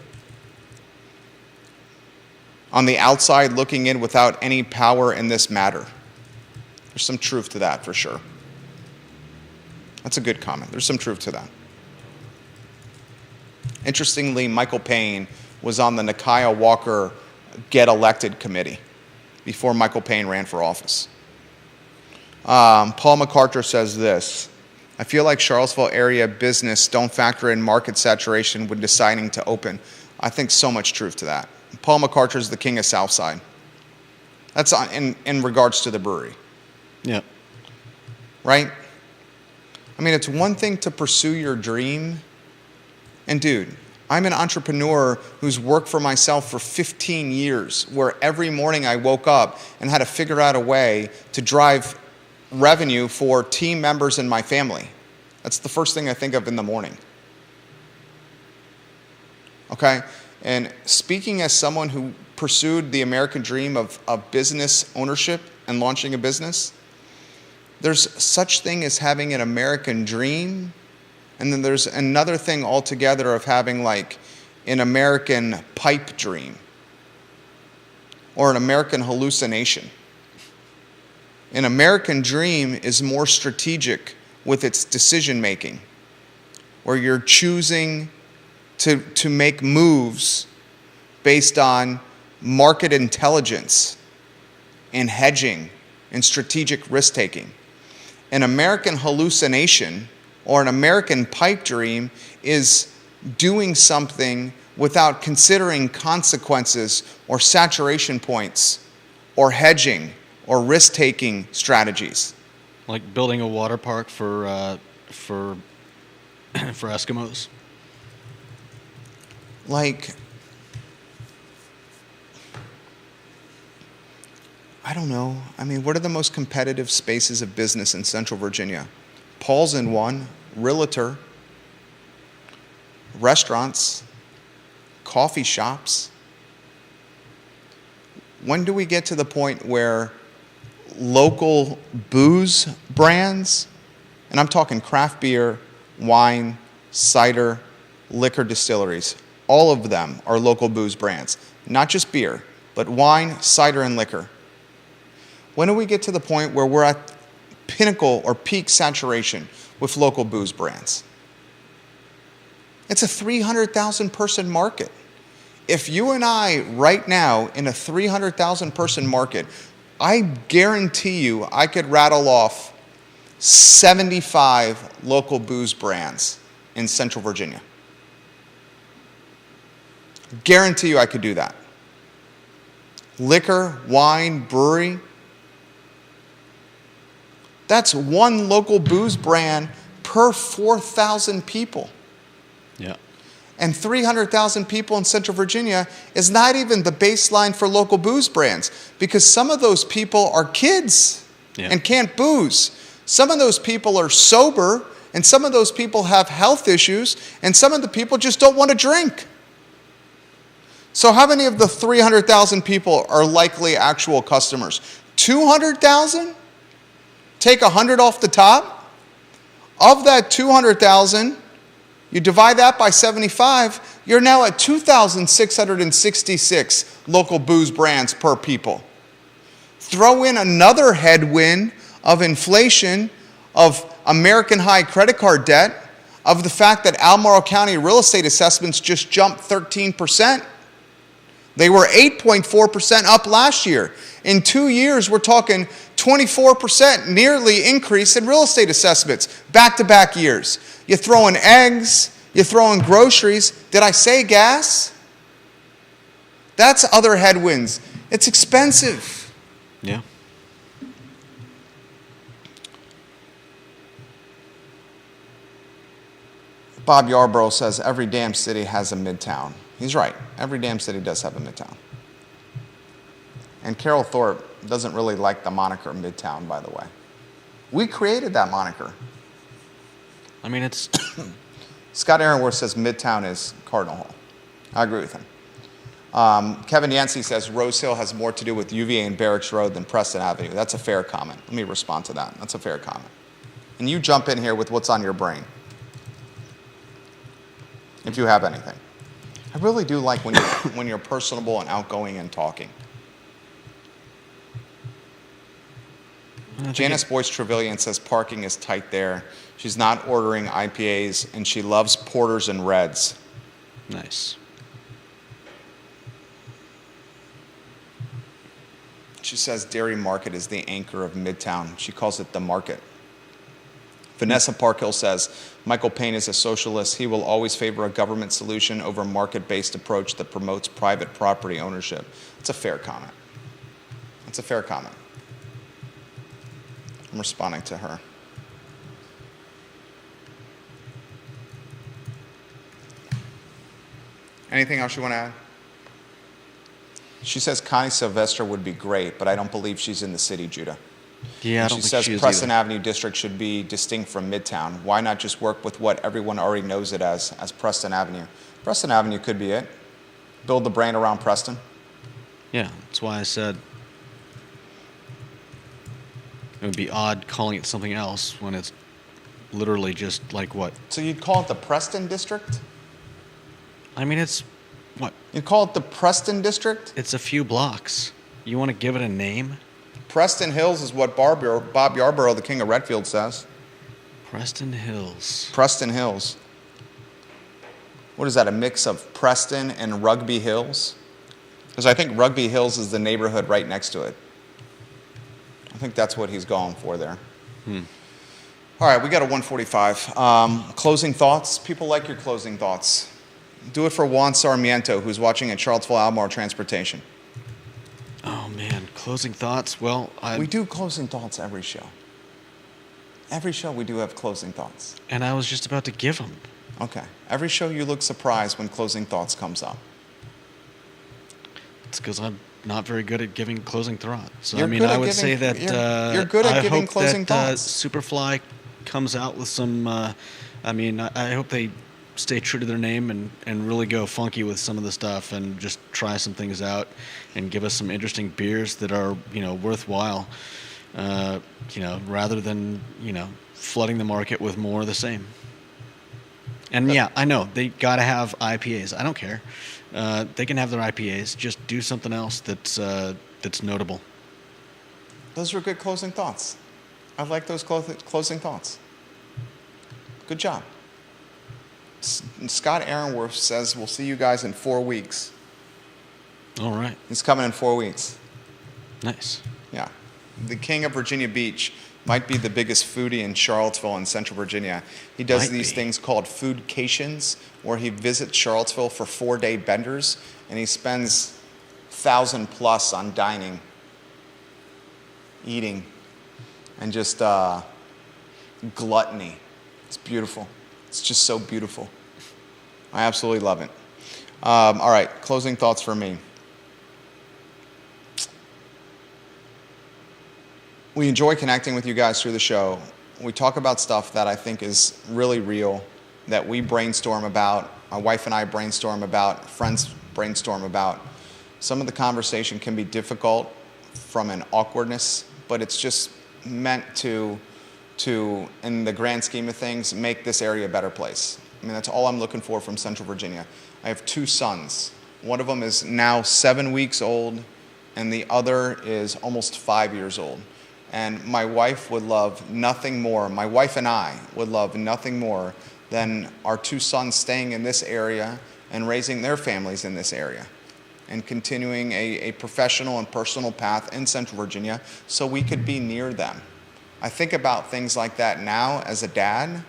on the outside looking in without any power in this matter. There's some truth to that for sure. That's a good comment. There's some truth to that. Interestingly, Michael Payne was on the Nakia Walker Get Elected committee before Michael Payne ran for office. Paul MacArthur says this: I feel like Charlottesville area business don't factor in market saturation when deciding to open. I think so much truth to that. Paul MacArthur is the king of Southside. That's in regards to the brewery. Yeah. Right? I mean, it's one thing to pursue your dream. And dude, I'm an entrepreneur who's worked for myself for 15 years, where every morning I woke up and had to figure out a way to drive revenue for team members and my family. That's the first thing I think of in the morning. Okay? And speaking as someone who pursued the American dream of business ownership and launching a business, there's such thing as having an American dream, and then there's another thing altogether of having like an American pipe dream or an American hallucination. An American dream is more strategic with its decision making, where you're choosing to make moves based on market intelligence and hedging and strategic risk taking. An American hallucination or an American pipe dream is doing something without considering consequences or saturation points or hedging or risk-taking strategies. Like building a water park for Eskimos. Like, I don't know. I mean, what are the most competitive spaces of business in Central Virginia? Paul's in one, realtor, restaurants, coffee shops. When do we get to the point where local booze brands, and I'm talking craft beer, wine, cider, liquor distilleries, all of them are local booze brands, not just beer, but wine, cider, and liquor. When do we get to the point where we're at pinnacle or peak saturation with local booze brands? It's a 300,000 person market. If you and I, right now, in a 300,000 person market, I guarantee you I could rattle off 75 local booze brands in Central Virginia. Guarantee you I could do that. Liquor, wine, brewery. That's one local booze brand per 4,000 people. Yeah. And 300,000 people in Central Virginia is not even the baseline for local booze brands, because some of those people are kids and can't booze. Some of those people are sober, and some of those people have health issues, and some of the people just don't want to drink. So how many of the 300,000 people are likely actual customers? 200,000? Take 100 off the top. Of that 200,000, you divide that by 75, you're now at 2,666 local booze brands per people. Throw in another headwind of inflation, of American high credit card debt, of the fact that Albemarle County real estate assessments just jumped 13%. They were 8.4% up last year. In 2 years, we're talking 24% nearly increase in real estate assessments, back-to-back years. You throw in eggs, you throw in groceries. Did I say gas? That's other headwinds. It's expensive. Yeah. Bob Yarborough says every damn city has a midtown. He's right. Every damn city does have a midtown. And Carol Thorpe doesn't really like the moniker Midtown, by the way. We created that moniker. I mean, it's... Scott Aaronworth says Midtown is Cardinal Hall. I agree with him. Kevin Yancey says Rose Hill has more to do with UVA and Barracks Road than Preston Avenue. That's a fair comment. Let me respond to that. That's a fair comment. And you jump in here with what's on your brain, if you have anything. I really do like when you're personable and outgoing and talking. Janice Boyce Trevelyan says parking is tight there. She's not ordering IPAs, and she loves porters and reds. Nice. She says Dairy Market is the anchor of Midtown. She calls it the market. Vanessa Parkhill says, Michael Payne is a socialist. He will always favor a government solution over a market-based approach that promotes private property ownership. That's a fair comment. That's a fair comment. I'm responding to her. Anything else you want to add? She says Connie Sylvester would be great, but I don't believe she's in the city, Judah. Yeah, I don't She think says she is Preston either. Avenue District should be distinct from Midtown. Why not just work with what everyone already knows it as Preston Avenue? Preston Avenue could be it. Build the brand around Preston. Yeah, that's why I said it would be odd calling it something else when it's literally just like what? So you'd call it the Preston District? I mean, it's what? You'd call it the Preston District? It's a few blocks. You want to give it a name? Preston Hills is what Bob Yarborough, the king of Redfield, says. Preston Hills. Preston Hills. What is that, a mix of Preston and Rugby Hills? Because I think Rugby Hills is the neighborhood right next to it. I think that's what he's going for there. All right, we got a 1:45. Closing thoughts? People like your closing thoughts. Do it for Juan Sarmiento, who's watching at Charlottesville Albemarle Transportation. Oh, man. Closing thoughts? Well, We do closing thoughts every show. Every show we do have closing thoughts. And I was just about to give them. Okay. Every show you look surprised when closing thoughts comes up. It's because I'm not very good at giving closing thoughts. So, You're I mean, good I at would giving- say that you're good at I giving hope closing that, thoughts. Superfly comes out with some. I hope they stay true to their name and really go funky with some of the stuff and just try some things out and give us some interesting beers that are worthwhile. Rather than flooding the market with more of the same. And yeah, I know they got to have IPAs. I don't care. They can have their IPAs. Just do something else that's notable. Those were good closing thoughts. I like those closing thoughts. Good job. Scott Aaronworth says we'll see you guys in 4 weeks. All right. He's coming in 4 weeks. Nice. Yeah. The king of Virginia Beach might be the biggest foodie in Charlottesville and Central Virginia. He does Might these be. things called foodcations, where he visits Charlottesville for 4-day benders, and he spends 1,000 plus on dining, eating, and just gluttony. It's beautiful. It's just so beautiful. I absolutely love it. All right, closing thoughts for me. We enjoy connecting with you guys through the show. We talk about stuff that I think is really real, that we brainstorm about, my wife and I brainstorm about, friends brainstorm about. Some of the conversation can be difficult from an awkwardness, but it's just meant to, in the grand scheme of things, make this area a better place. I mean, that's all I'm looking for from Central Virginia. I have 2 sons. One of them is now 7 weeks old, and the other is almost 5 years old. And my wife would love nothing more, my wife and I would love nothing more than our 2 sons staying in this area and raising their families in this area and continuing a professional and personal path in Central Virginia so we could be near them. I think about things like that now as a dad.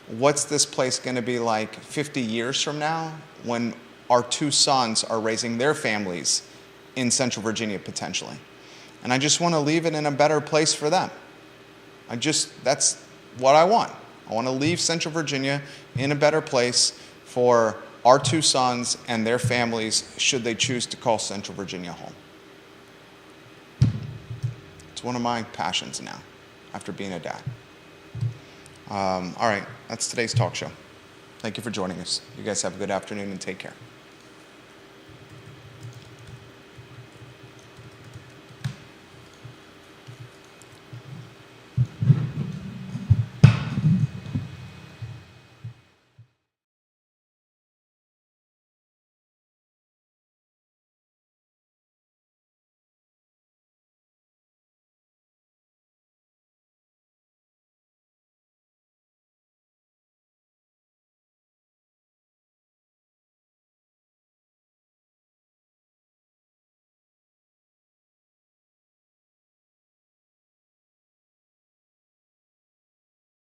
What's this place going to be like 50 years from now when our 2 sons are raising their families in Central Virginia potentially? And I just want to leave it in a better place for them. That's what I want. I want to leave Central Virginia in a better place for our 2 sons and their families should they choose to call Central Virginia home. It's one of my passions now after being a dad. All right, that's today's talk show. Thank you for joining us. You guys have a good afternoon and take care.